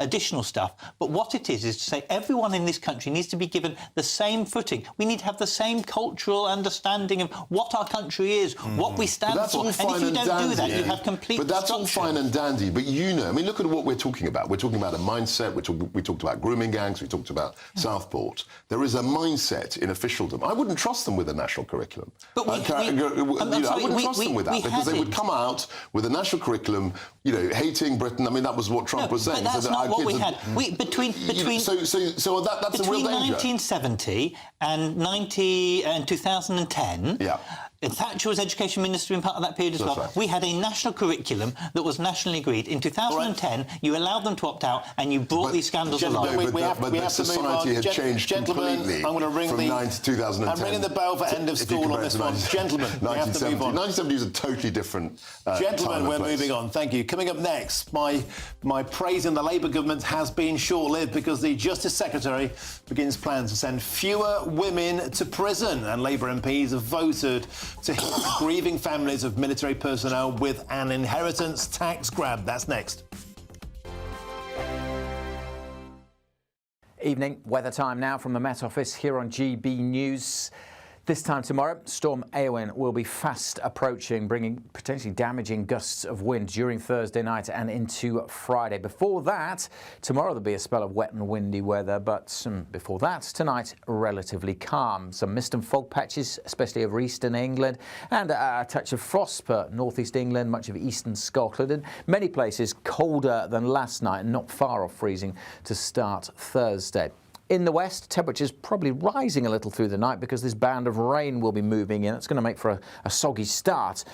additional stuff, but what it is to say everyone in this country needs to be given the same footing. We need to have the same cultural understanding of what our country is, what we stand for. And if you don't do that, you have complete But that's all destruction. fine and dandy. But look at what we're talking about. We're talking about a mindset. We talked about grooming gangs. We talked about Southport. There is a mindset in officialdom. I wouldn't trust them with a national curriculum. But I wouldn't trust them with that, because they would come out with a national curriculum, hating Britain. I mean, that was what Trump was saying. But that's not what we had. Between that's a real danger. 1970 and 2010. Yeah. And Thatcher was education minister in part of that period as well. Right. We had a national curriculum that was nationally agreed. In 2010, you allowed them to opt out, and you brought these scandals along. But society had changed completely from 2010. I'm ringing the bell for end of school on this one. Gentlemen, we have to move on. 1970 was a totally different Gentlemen, we're moving on. Thank you. Coming up next, my praise in the Labour government has been short-lived because the Justice Secretary begins plans to send fewer women to prison, and Labour MPs have voted to hit grieving families of military personnel with an inheritance tax grab. That's next. Evening, weather time now from the Met Office here on GB News. This time tomorrow, Storm Eowyn will be fast approaching, bringing potentially damaging gusts of wind during Thursday night and into Friday. Before that, tomorrow there'll be a spell of wet and windy weather, but before that, tonight, relatively calm. Some mist and fog patches, especially over eastern England, and a touch of frost per northeast England, much of eastern Scotland, and many places colder than last night, and not far off freezing to start Thursday. In the west, temperatures probably rising a little through the night because this band of rain will be moving in. It's going to make for a soggy start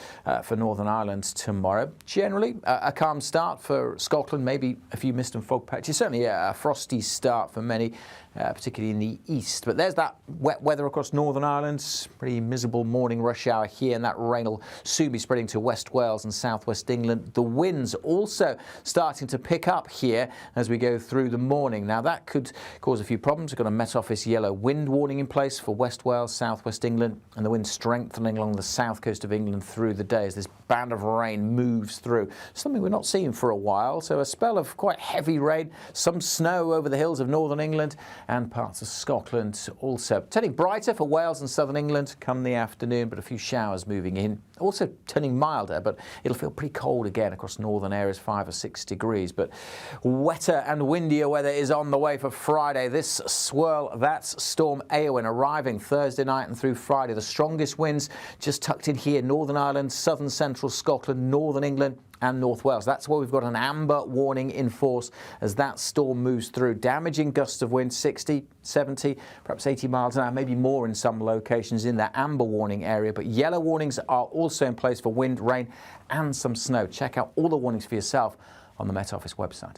for Northern Ireland tomorrow. Generally, a calm start for Scotland, maybe a few mist and fog patches. Certainly a frosty start for many, particularly in the east. But there's that wet weather across Northern Ireland. Pretty miserable morning rush hour here, and that rain will soon be spreading to West Wales and southwest England. The winds also starting to pick up here as we go through the morning. Now, that could cause a few problems. We've got a Met Office yellow wind warning in place for West Wales, southwest England, and the wind strengthening along the south coast of England through the day as this band of rain moves through. Something we're not seeing for a while. So a spell of quite heavy rain, some snow over the hills of northern England and parts of Scotland also. Turning brighter for Wales and southern England come the afternoon, but a few showers moving in. Also turning milder, but it'll feel pretty cold again across northern areas, 5 or 6 degrees. But wetter and windier weather is on the way for Friday. This swirl, that's Storm Éowyn arriving Thursday night and through Friday. The strongest winds just tucked in here, Northern Ireland, southern central Scotland, northern England and North Wales. That's where we've got an amber warning in force as that storm moves through. Damaging gusts of wind, 60, 70, perhaps 80 miles an hour, maybe more in some locations in that amber warning area. But yellow warnings are also in place for wind, rain and some snow. Check out all the warnings for yourself on the Met Office website.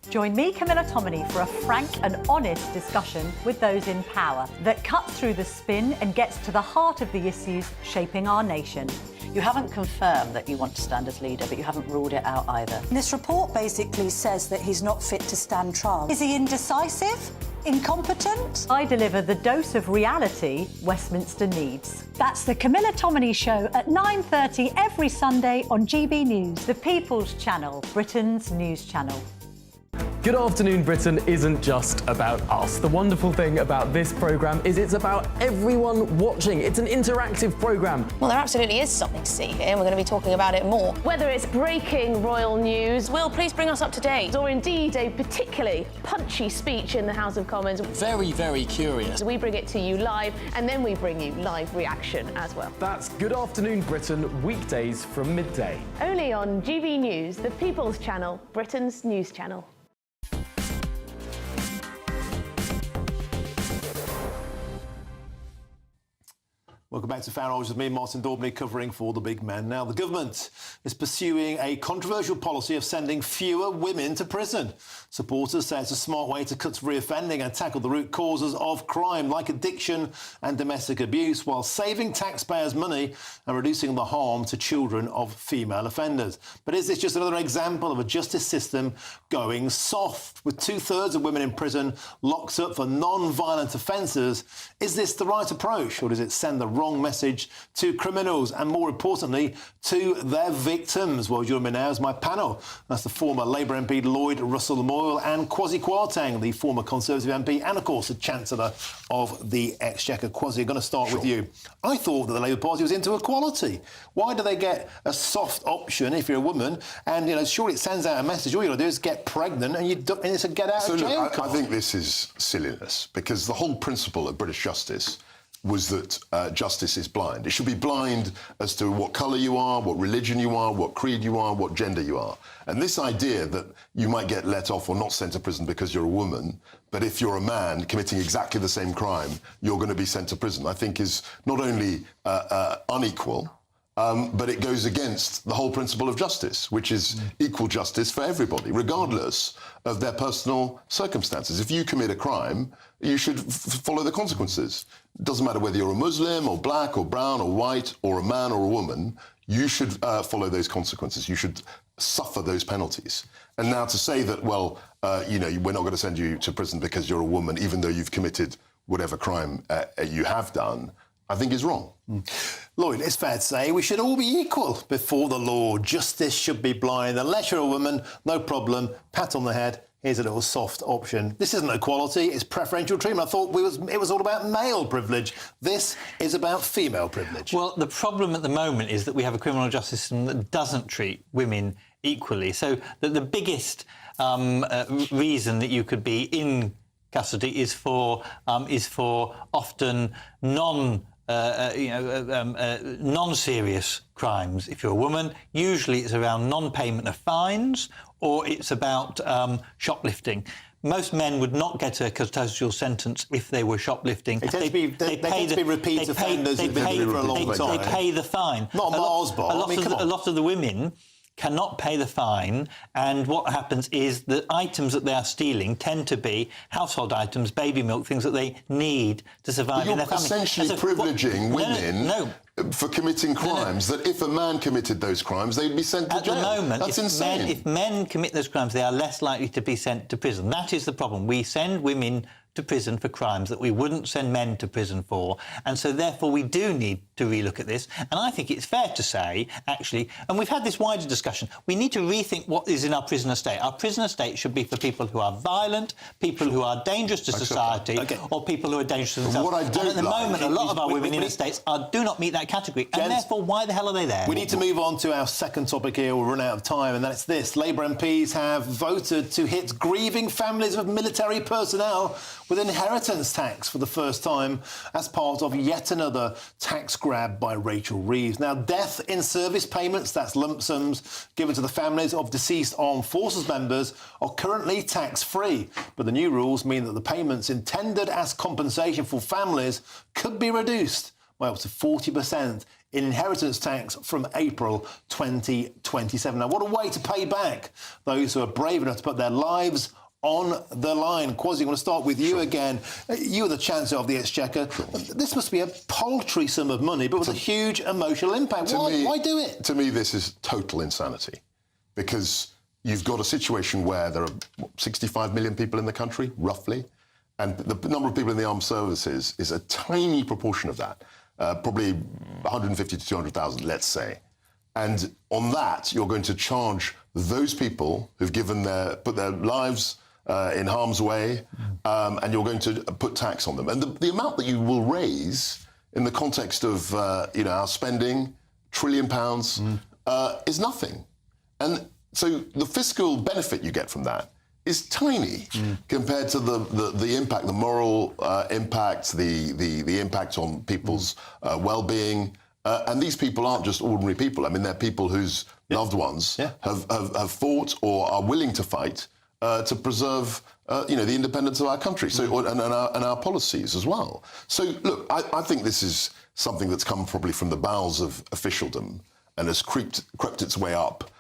Join me, Camilla Tominey, for a frank and honest discussion with those in power that cuts through the spin and gets to the heart of the issues shaping our nation. You haven't confirmed that you want to stand as leader, but you haven't ruled it out either. This report basically says that he's not fit to stand trial. Is he indecisive? Incompetent? I deliver the dose of reality Westminster needs. That's the Camilla Tominey Show at 9:30 every Sunday on GB News, the People's Channel, Britain's news channel. Good Afternoon Britain isn't just about us. The wonderful thing about this programme is it's about everyone watching. It's an interactive programme. Well, there absolutely is something to see here, and we're going to be talking about it more. Whether it's breaking royal news, Will, please bring us up to date, or indeed a particularly punchy speech in the House of Commons. Very, very curious. We bring it to you live, and then we bring you live reaction as well. That's Good Afternoon Britain, weekdays from midday. Only on GB News, the People's Channel, Britain's news channel. Welcome back to Farage with me, Martin Daubney, covering for the big man. Now, the government is pursuing a controversial policy of sending fewer women to prison. Supporters say it's a smart way to cut reoffending and tackle the root causes of crime like addiction and domestic abuse, while saving taxpayers' money and reducing the harm to children of female offenders. But is this just another example of a justice system going soft? With 2/3 of women in prison locked up for non-violent offences, is this the right approach, or does it send the wrong message to criminals and, more importantly, to their victims? Well, joining me now is my panel. That's the former Labour MP Lloyd Russell-Moyle and Kwasi Kwarteng, the former Conservative MP and, of course, the Chancellor of the Exchequer. Kwasi, I'm going to start with you. I thought that the Labour Party was into equality. Why do they get a soft option if you're a woman? And, you know, surely it sends out a message. All you got to do is get pregnant and it's a get out of jail card. I think this is silliness, because the whole principle of British justice was that justice is blind. It should be blind as to what colour you are, what religion you are, what creed you are, what gender you are. And this idea that you might get let off or not sent to prison because you're a woman, but if you're a man committing exactly the same crime, you're going to be sent to prison, I think is not only unequal, but it goes against the whole principle of justice, which is equal justice for everybody, regardless of their personal circumstances. If you commit a crime, you should follow the consequences. It doesn't matter whether you're a Muslim or black or brown or white or a man or a woman, you should follow those consequences. You should suffer those penalties. And now to say that, well, you know, we're not going to send you to prison because you're a woman, even though you've committed whatever crime you have done, I think is wrong. Lloyd, it's fair to say we should all be equal before the law. Justice should be blind. Unless you're a woman, no problem, pat on the head, here's a little soft option. This isn't equality, it's preferential treatment. I thought it was all about male privilege. This is about female privilege. Well, the problem at the moment is that we have a criminal justice system that doesn't treat women equally. So the biggest reason that you could be in custody is for often non-serious crimes. If you're a woman, usually it's around non-payment of fines or it's about shoplifting. Most men would not get a custodial sentence if they were shoplifting. They tend to be repeat offenders who've been doing it for a long time. They pay the fine. Not a Mars bar. A lot of the women cannot pay the fine, and what happens is the items that they are stealing tend to be household items, baby milk, things that they need to survive in their family. You're essentially privileging women for committing crimes, that if a man committed those crimes, they'd be sent to jail. At the moment, that's insane. If men commit those crimes, they are less likely to be sent to prison. That is the problem. We send women to prison for crimes that we wouldn't send men to prison for, and so therefore we do need to relook at this. And I think it's fair to say, actually, and we've had this wider discussion, we need to rethink what is in our prison estate. Our prison estate should be for people who are violent, people who are dangerous to society, or people who are dangerous to themselves. And at the moment, a lot of our women in estates do not meet that category, and therefore, why the hell are they there? We need to move on to our second topic here. We'll run out of time, and that's this. Labour MPs have voted to hit grieving families of military personnel with inheritance tax for the first time as part of yet another tax grab by Rachel Reeves. Now, death in service payments, that's lump sums given to the families of deceased armed forces members, are currently tax-free. But the new rules mean that the payments intended as compensation for families could be reduced by up to 40% in inheritance tax from April 2027. Now, what a way to pay back those who are brave enough to put their lives on the line. Kwasi, I want to start with you again. You are the Chancellor of the Exchequer. This must be a paltry sum of money, but with a huge emotional impact. Why do it? To me, this is total insanity, because you've got a situation where there are 65 million people in the country, roughly, and the number of people in the armed services is a tiny proportion of that, probably 150 to 200,000, let's say. And on that, you're going to charge those people who've put their lives in harm's way, and you're going to put tax on them. And the amount that you will raise in the context of our spending, £1 trillion, is nothing. And so the fiscal benefit you get from that is tiny compared to the impact, the moral impact, the impact on people's well-being. And these people aren't just ordinary people. I mean, they're people whose loved ones have fought or are willing to fight to preserve, the independence of our country, and our policies as well. So, look, I think this is something that's come probably from the bowels of officialdom and has crept its way up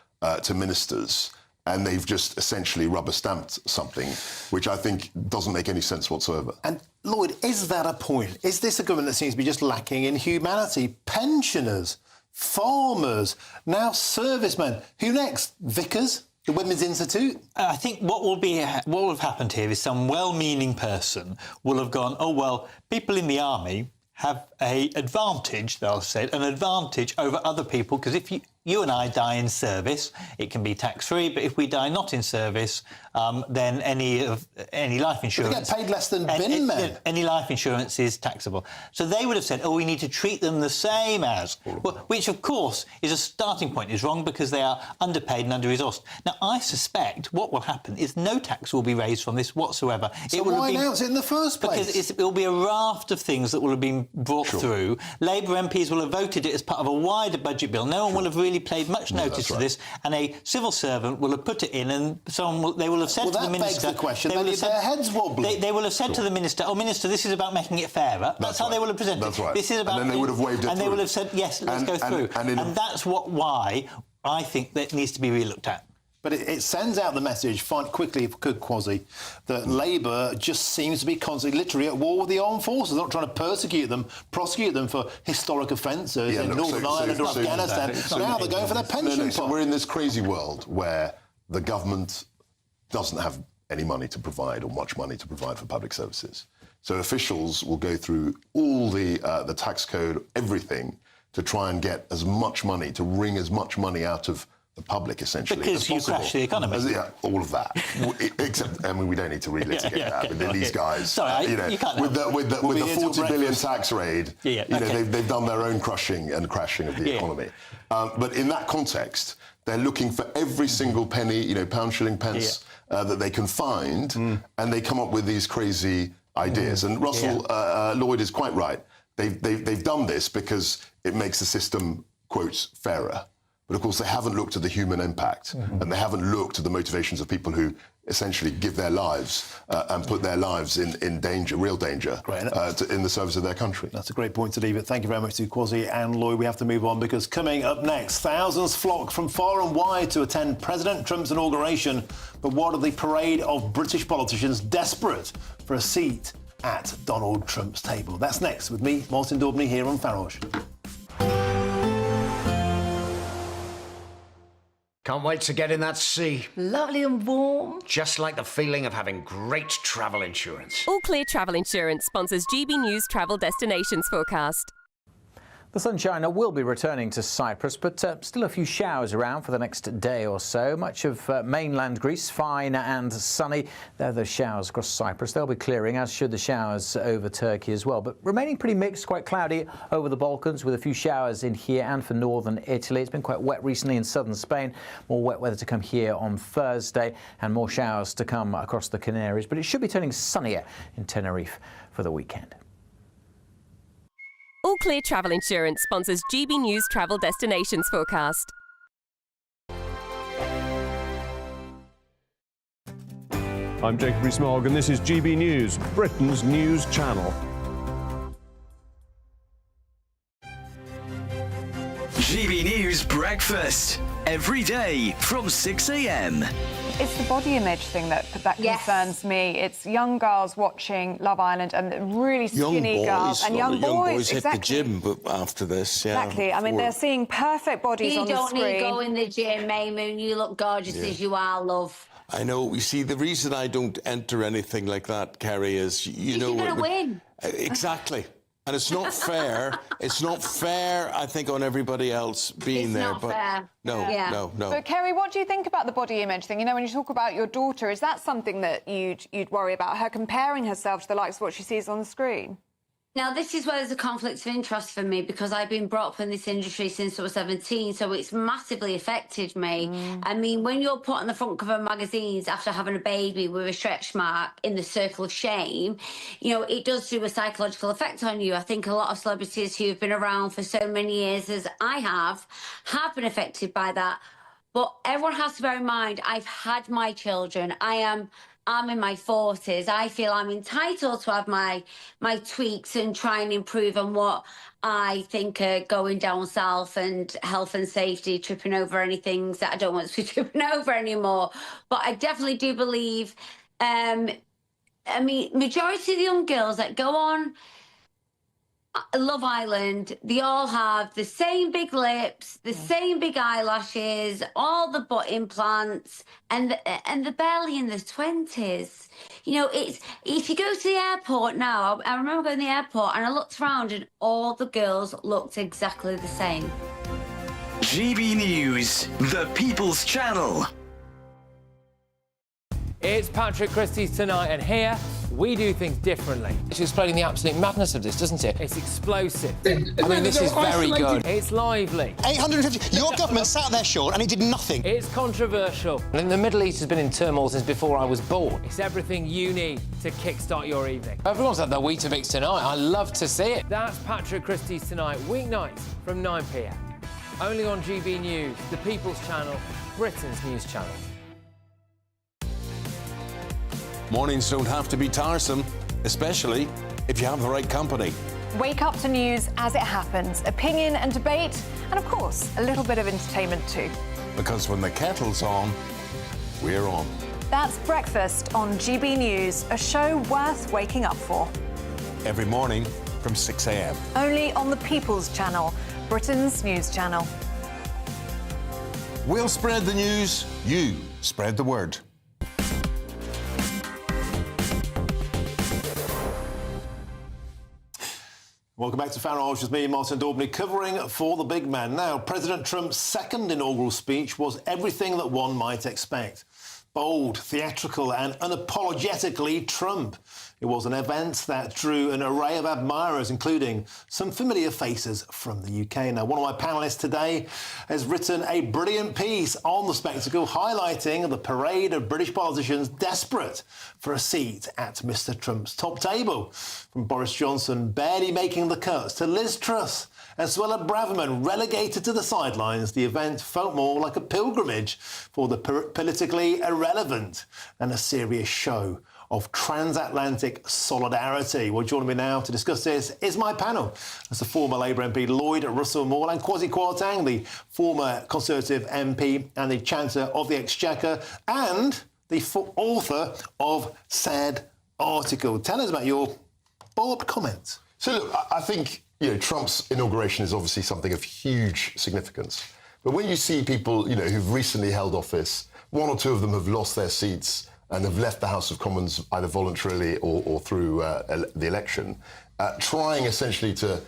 to ministers. And they've just essentially rubber-stamped something, which I think doesn't make any sense whatsoever. And, Lloyd, is that a point? Is this a government that seems to be just lacking in humanity? Pensioners, farmers, now servicemen. Who next? Vicars? The Women's Institute? I think what will have happened here is some well-meaning person will have gone, oh, well, people in the army have an advantage, they'll say, an advantage over other people, because if you and I die in service, it can be tax-free, but if we die not in service, then any life insurance... But they get paid less than bin men. Any life insurance is taxable. So they would have said, oh, we need to treat them the same as... which, of course, is a starting point, is wrong, because they are underpaid and under-resourced. Now, I suspect what will happen is no tax will be raised from this whatsoever. So why announce it in the first place? Because it will be a raft of things that will have been brought through. Labour MPs will have voted it as part of a wider budget bill. No one will have really paid much notice to this, and a civil servant will have put it in, and they will have said to the minister... Begs the question, then their heads wobbling. They will have said to the minister, oh, Minister, this is about making it fairer. That's how they will have presented it. That's right. This is about... And then they would have waved it And they will have said, yes, let's go through. And that's why I think that needs to be relooked at. But it sends out the message, quickly, if we could, Kwasi, that Labour just seems to be constantly, literally, at war with the armed forces. They're not trying to prosecute them for historic offences in Northern Ireland or Afghanistan. Now they're going for their pension pot. We're in this crazy world where the government doesn't have any money to provide, or much money to provide for public services. So officials will go through all the tax code, everything, to try and get as much money, to wring as much money out of the public, essentially, because you crash the economy. All of that. Except, I mean, we don't need to relitigate that. But these guys, Sorry, you can't with the 40 billion tax raid, they've done their own crushing and crashing of the economy. But in that context, they're looking for every single penny, pound, shilling, pence that they can find, and they come up with these crazy ideas. And Russell Lloyd is quite right. They've done this because it makes the system, quote, fairer. But of course, they haven't looked at the human impact, and they haven't looked at the motivations of people who essentially give their lives and put their lives in danger, real danger, in the service of their country. That's a great point to leave it. Thank you very much to Kwasi and Lloyd. We have to move on because coming up next, thousands flock from far and wide to attend President Trump's inauguration. But what are the parade of British politicians desperate for a seat at Donald Trump's table? That's next with me, Martin Daubney, here on Farage. Can't wait to get in that sea. Lovely and warm. Just like the feeling of having great travel insurance. All Clear Travel Insurance sponsors GB News travel destinations forecast. The sunshine will be returning to Cyprus, but still a few showers around for the next day or so. Much of mainland Greece fine and sunny. There are those showers across Cyprus. They'll be clearing, as should the showers over Turkey as well. But remaining pretty mixed, quite cloudy over the Balkans, with a few showers in here and for northern Italy. It's been quite wet recently in southern Spain. More wet weather to come here on Thursday, and more showers to come across the Canaries. But it should be turning sunnier in Tenerife for the weekend. All Clear Travel Insurance sponsors GB News travel destinations forecast. I'm Jacob Rees-Mogg and this is GB News, Britain's news channel. GB News Breakfast, every day from 6 a.m. It's the body image thing that concerns me. It's young girls watching Love Island and really skinny girls and young boys hit the gym but after this. Yeah, exactly. I mean, they're seeing perfect bodies on the screen. You don't need to go in the gym, Maymoon. You look gorgeous as you are, love. I know. You see, the reason I don't enter anything like that, Kerry, is you know you're going to win. Exactly. And it's not fair. It's not fair, I think, on everybody else being there. It's not fair. No. But Kerry, what do you think about the body image thing? You know, when you talk about your daughter, is that something that you'd worry about, her comparing herself to the likes of what she sees on the screen? Now, this is where there's a conflict of interest for me because I've been brought up in this industry since I was 17, so it's massively affected me. I mean, when you're put on the front cover of magazines after having a baby with a stretch mark in the circle of shame, you know, it does do a psychological effect on you. I think a lot of celebrities who have been around for so many years as I have been affected by that. But everyone has to bear in mind, I've had my children. I'm in my 40s. I feel I'm entitled to have my tweaks and try and improve on what I think are going down south and health and safety, tripping over any things that I don't want to be tripping over anymore. But I definitely do believe, I mean, majority of the young girls that go on Love Island, they all have the same big lips, the same big eyelashes, all the butt implants, and they're barely in their 20s. You know, it's if you go to the airport now, I remember going to the airport and I looked around and all the girls looked exactly the same. GB News, the People's Channel. It's Patrick Christie's Tonight, and here we do things differently. It's explaining the absolute madness of this, doesn't it? It's explosive. I mean, this is very good. It's lively. 850. Your government sat there, Sean, and it did nothing. It's controversial. And the Middle East has been in turmoil since before I was born. It's everything you need to kickstart your evening. Everyone's had their Weetabix tonight. I love to see it. That's Patrick Christie's Tonight, weeknights from 9 p.m. Only on GB News, the People's Channel, Britain's news channel. Mornings don't have to be tiresome, especially if you have the right company. Wake up to news as it happens, opinion and debate, and of course, a little bit of entertainment too. Because when the kettle's on, we're on. That's Breakfast on GB News, a show worth waking up for. Every morning from 6 a.m. Only on the People's Channel, Britain's news channel. We'll spread the news, you spread the word. Welcome back to Farage with me, Martin Daubney, covering for the big man. Now, President Trump's second inaugural speech was everything that one might expect. bold, theatrical and unapologetically Trump. It was an event that drew an array of admirers, including some familiar faces from the UK. Now, one of my panellists today has written a brilliant piece on the spectacle, highlighting the parade of British politicians desperate for a seat at Mr. Trump's top table. From Boris Johnson barely making the cuts to Liz Truss and Suella Braverman relegated to the sidelines, the event felt more like a pilgrimage for the politically irrelevant and a serious show of transatlantic solidarity. Well, joining me now to discuss this is my panel. That's the former Labour MP Lloyd Russell-Moore and Kwasi Kwarteng, the former Conservative MP and the Chancellor of the Exchequer and the author of said article. Tell us about your bold comments. So, look, I think, Trump's inauguration is obviously something of huge significance. But when you see people, who've recently held office, one or two of them have lost their seats and have left the House of Commons either voluntarily or through the election, trying essentially to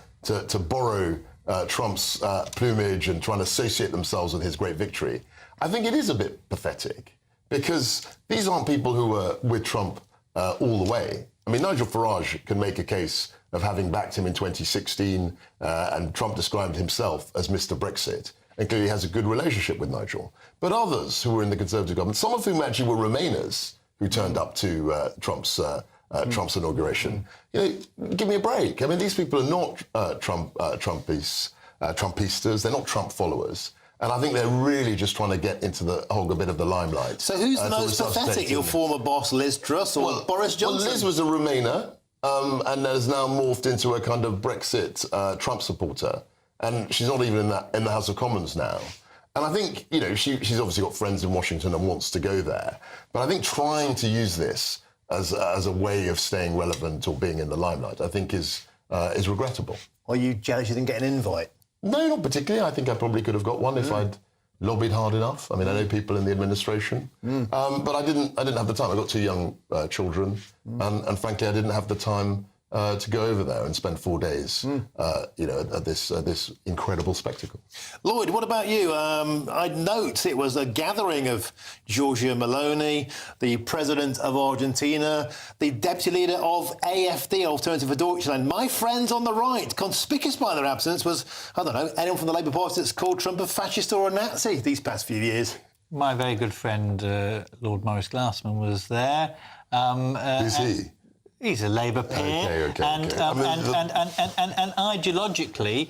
borrow Trump's plumage and trying to associate themselves with his great victory, I think it is a bit pathetic, because these aren't people who were with Trump all the way. I mean, Nigel Farage can make a case of having backed him in 2016, and Trump described himself as Mr. Brexit, and clearly has a good relationship with Nigel. But others who were in the Conservative government, some of whom actually were Remainers who turned up to Trump's inauguration, give me a break. I mean, these people are not Trumpistas, they're not Trump followers. And I think they're really just trying to get into the whole bit of the limelight. So who's the most pathetic, your former boss Liz Truss or Boris Johnson? Well, Liz was a Remainer and has now morphed into a kind of Brexit Trump supporter. And she's not even in the House of Commons now. And I think, she's obviously got friends in Washington and wants to go there. But I think trying to use this as a way of staying relevant or being in the limelight, I think is regrettable. Are you jealous you didn't get an invite? No, not particularly. I think I probably could have got one if I'd lobbied hard enough. I mean, I know people in the administration, but I didn't have the time. I got two young children, and frankly, I didn't have the time to go over there and spend 4 days, at this incredible spectacle. Lloyd, what about you? I'd note it was a gathering of Giorgia Meloni, the president of Argentina, the deputy leader of AfD, Alternative for Deutschland. My friends on the right, conspicuous by their absence was, anyone from the Labour Party that's called Trump a fascist or a Nazi these past few years. My very good friend, Lord Maurice Glassman, was there. Who's he? He's a Labour peer, and ideologically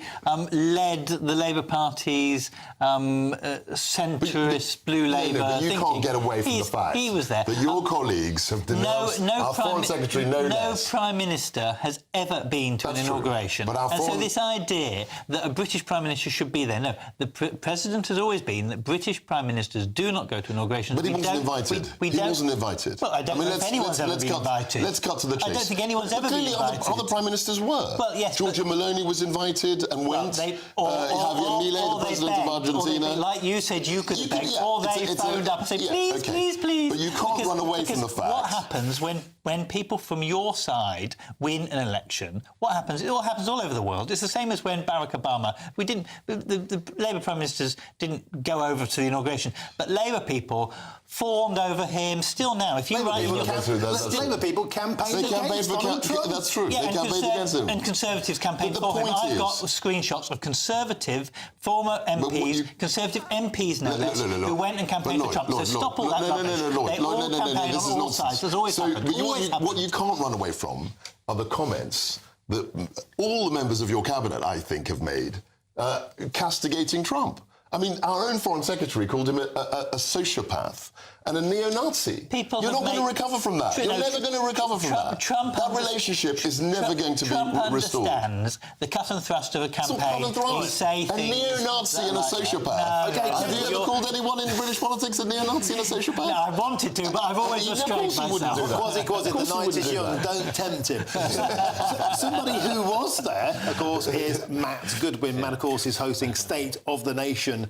led the Labour Party's centrist blue Labour thinking. You can't get away from the fact he was there. that your colleagues have denounced our Foreign Secretary no less. No Prime Minister has ever been to an inauguration. So this idea that a British Prime Minister should be there, no. The President has always been that British Prime Ministers do not go to inaugurations. But he wasn't invited. He wasn't invited. Well, I don't know if anyone's ever been invited. Let's cut to the chase. I don't think anyone's ever been invited. Other Prime Ministers were. Well, yes. Giorgia Meloni was invited and went. Javier Milei, the President of Argentina. Like you said, you could beg, or they phoned up and said, please. But you can't run away from the fact. What happens when people from your side win an election? What happens? It all happens all over the world. It's the same as when Barack Obama. The Labour Prime Ministers didn't go over to the inauguration, but Labour people fawned over him. Still now, if you write... Labour people campaigned against Donald Trump. That's true. They campaigned against him. And Conservatives campaigned for him. I've got screenshots of Conservative former MPs, Conservative MPs no less, who went and campaigned for Trump. So stop all that rubbish. They all campaign on all sides. There's always happened. What you can't run away from are the comments that all the members of your cabinet, I think, have made castigating Trump. I mean, our own Foreign Secretary called him a sociopath and a neo-Nazi. You're not going to recover from that. You're never going to recover from that. That relationship is never going to be restored. Trump understands the cut and thrust of a campaign. You say things. A neo-Nazi and a sociopath. Have you ever called anyone in British politics a neo-Nazi and a sociopath? No, I wanted to, but I've always restrained myself. Quasi, the night is young. Don't tempt him. Somebody who was there, of course, is Matt Goodwin. Matt, of course, is hosting State of the Nation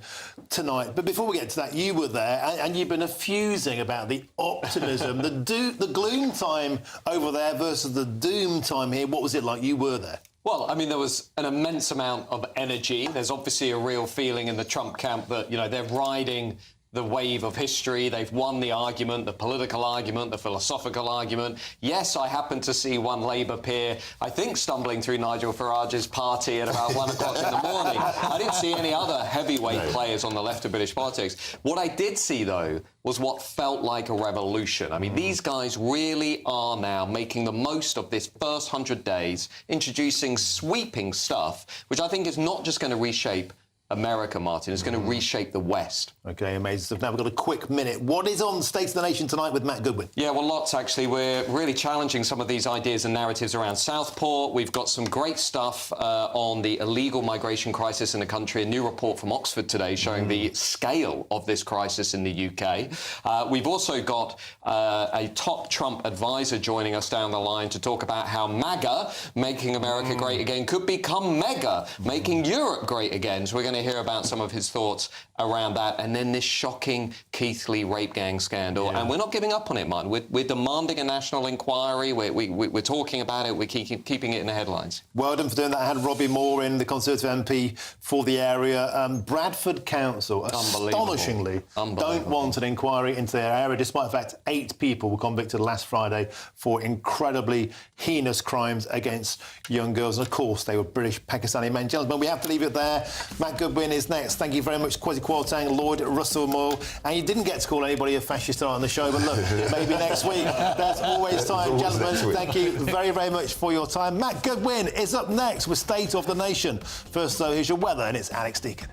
tonight. But before we get to that, you were there, and you've been effusing about the optimism, the gloom time over there versus the doom time here. What was it like? You were there. Well, I mean, there was an immense amount of energy. There's obviously a real feeling in the Trump camp that, they're riding the wave of history. They've won the argument, the political argument, the philosophical argument. Yes, I happened to see one Labour peer, I think, stumbling through Nigel Farage's party at about 1 o'clock in the morning. I didn't see any other heavyweight players on the left of British politics. What I did see, though, was what felt like a revolution. I mean, these guys really are now making the most of this first 100 days, introducing sweeping stuff, which I think is not just going to reshape America, Martin. It's going to reshape the West. OK, amazing stuff. Now we've got a quick minute. What is on State of the Nation tonight with Matt Goodwin? Yeah, well, lots, actually. We're really challenging some of these ideas and narratives around Southport. We've got some great stuff on the illegal migration crisis in the country. A new report from Oxford today showing the scale of this crisis in the UK. We've also got a top Trump advisor joining us down the line to talk about how MAGA, making America great again, could become MEGA, making Europe great again. So we're going to hear about some of his thoughts around that, and then this shocking Keith Lee rape gang scandal. And we're not giving up on it, Martin. We're demanding a national inquiry. We're talking about it. We're keeping it in the headlines. Well done for doing that. I had Robbie Moore in, the Conservative MP for the area. Bradford Council, astonishingly, don't want an inquiry into their area, despite the fact 8 people were convicted last Friday for incredibly heinous crimes against young girls. And, of course, they were British Pakistani men. Gentlemen, we have to leave it there. Matt Goodwin is next. Thank you very much, Kwesi Kwarteng, Lloyd Russell Moore. And you didn't get to call anybody a fascist on the show, but look, maybe next week. There's always time, gentlemen. Thank you very, very much for your time. Matt Goodwin is up next with State of the Nation. First, though, here's your weather, and it's Alex Deakin.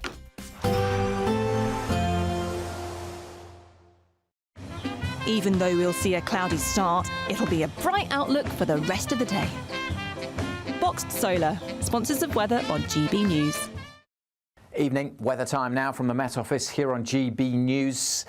Even though we'll see a cloudy start, it'll be a bright outlook for the rest of the day. Boxed Solar, sponsors of weather on GB News. Evening, weather time now from the Met Office here on GB News.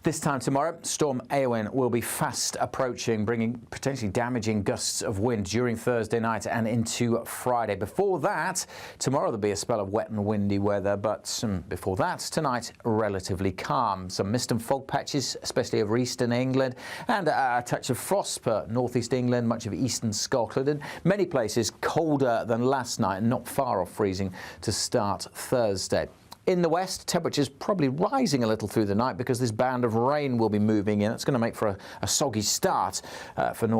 This time tomorrow, Storm Eowyn will be fast approaching, bringing potentially damaging gusts of wind during Thursday night and into Friday. Before that, tomorrow there'll be a spell of wet and windy weather, but before that, tonight, relatively calm. Some mist and fog patches, especially over eastern England, and a touch of frost per northeast England, much of eastern Scotland, and many places colder than last night and not far off freezing to start Thursday. In the west, temperatures probably rising a little through the night because this band of rain will be moving in. It's going to make for a soggy start for north.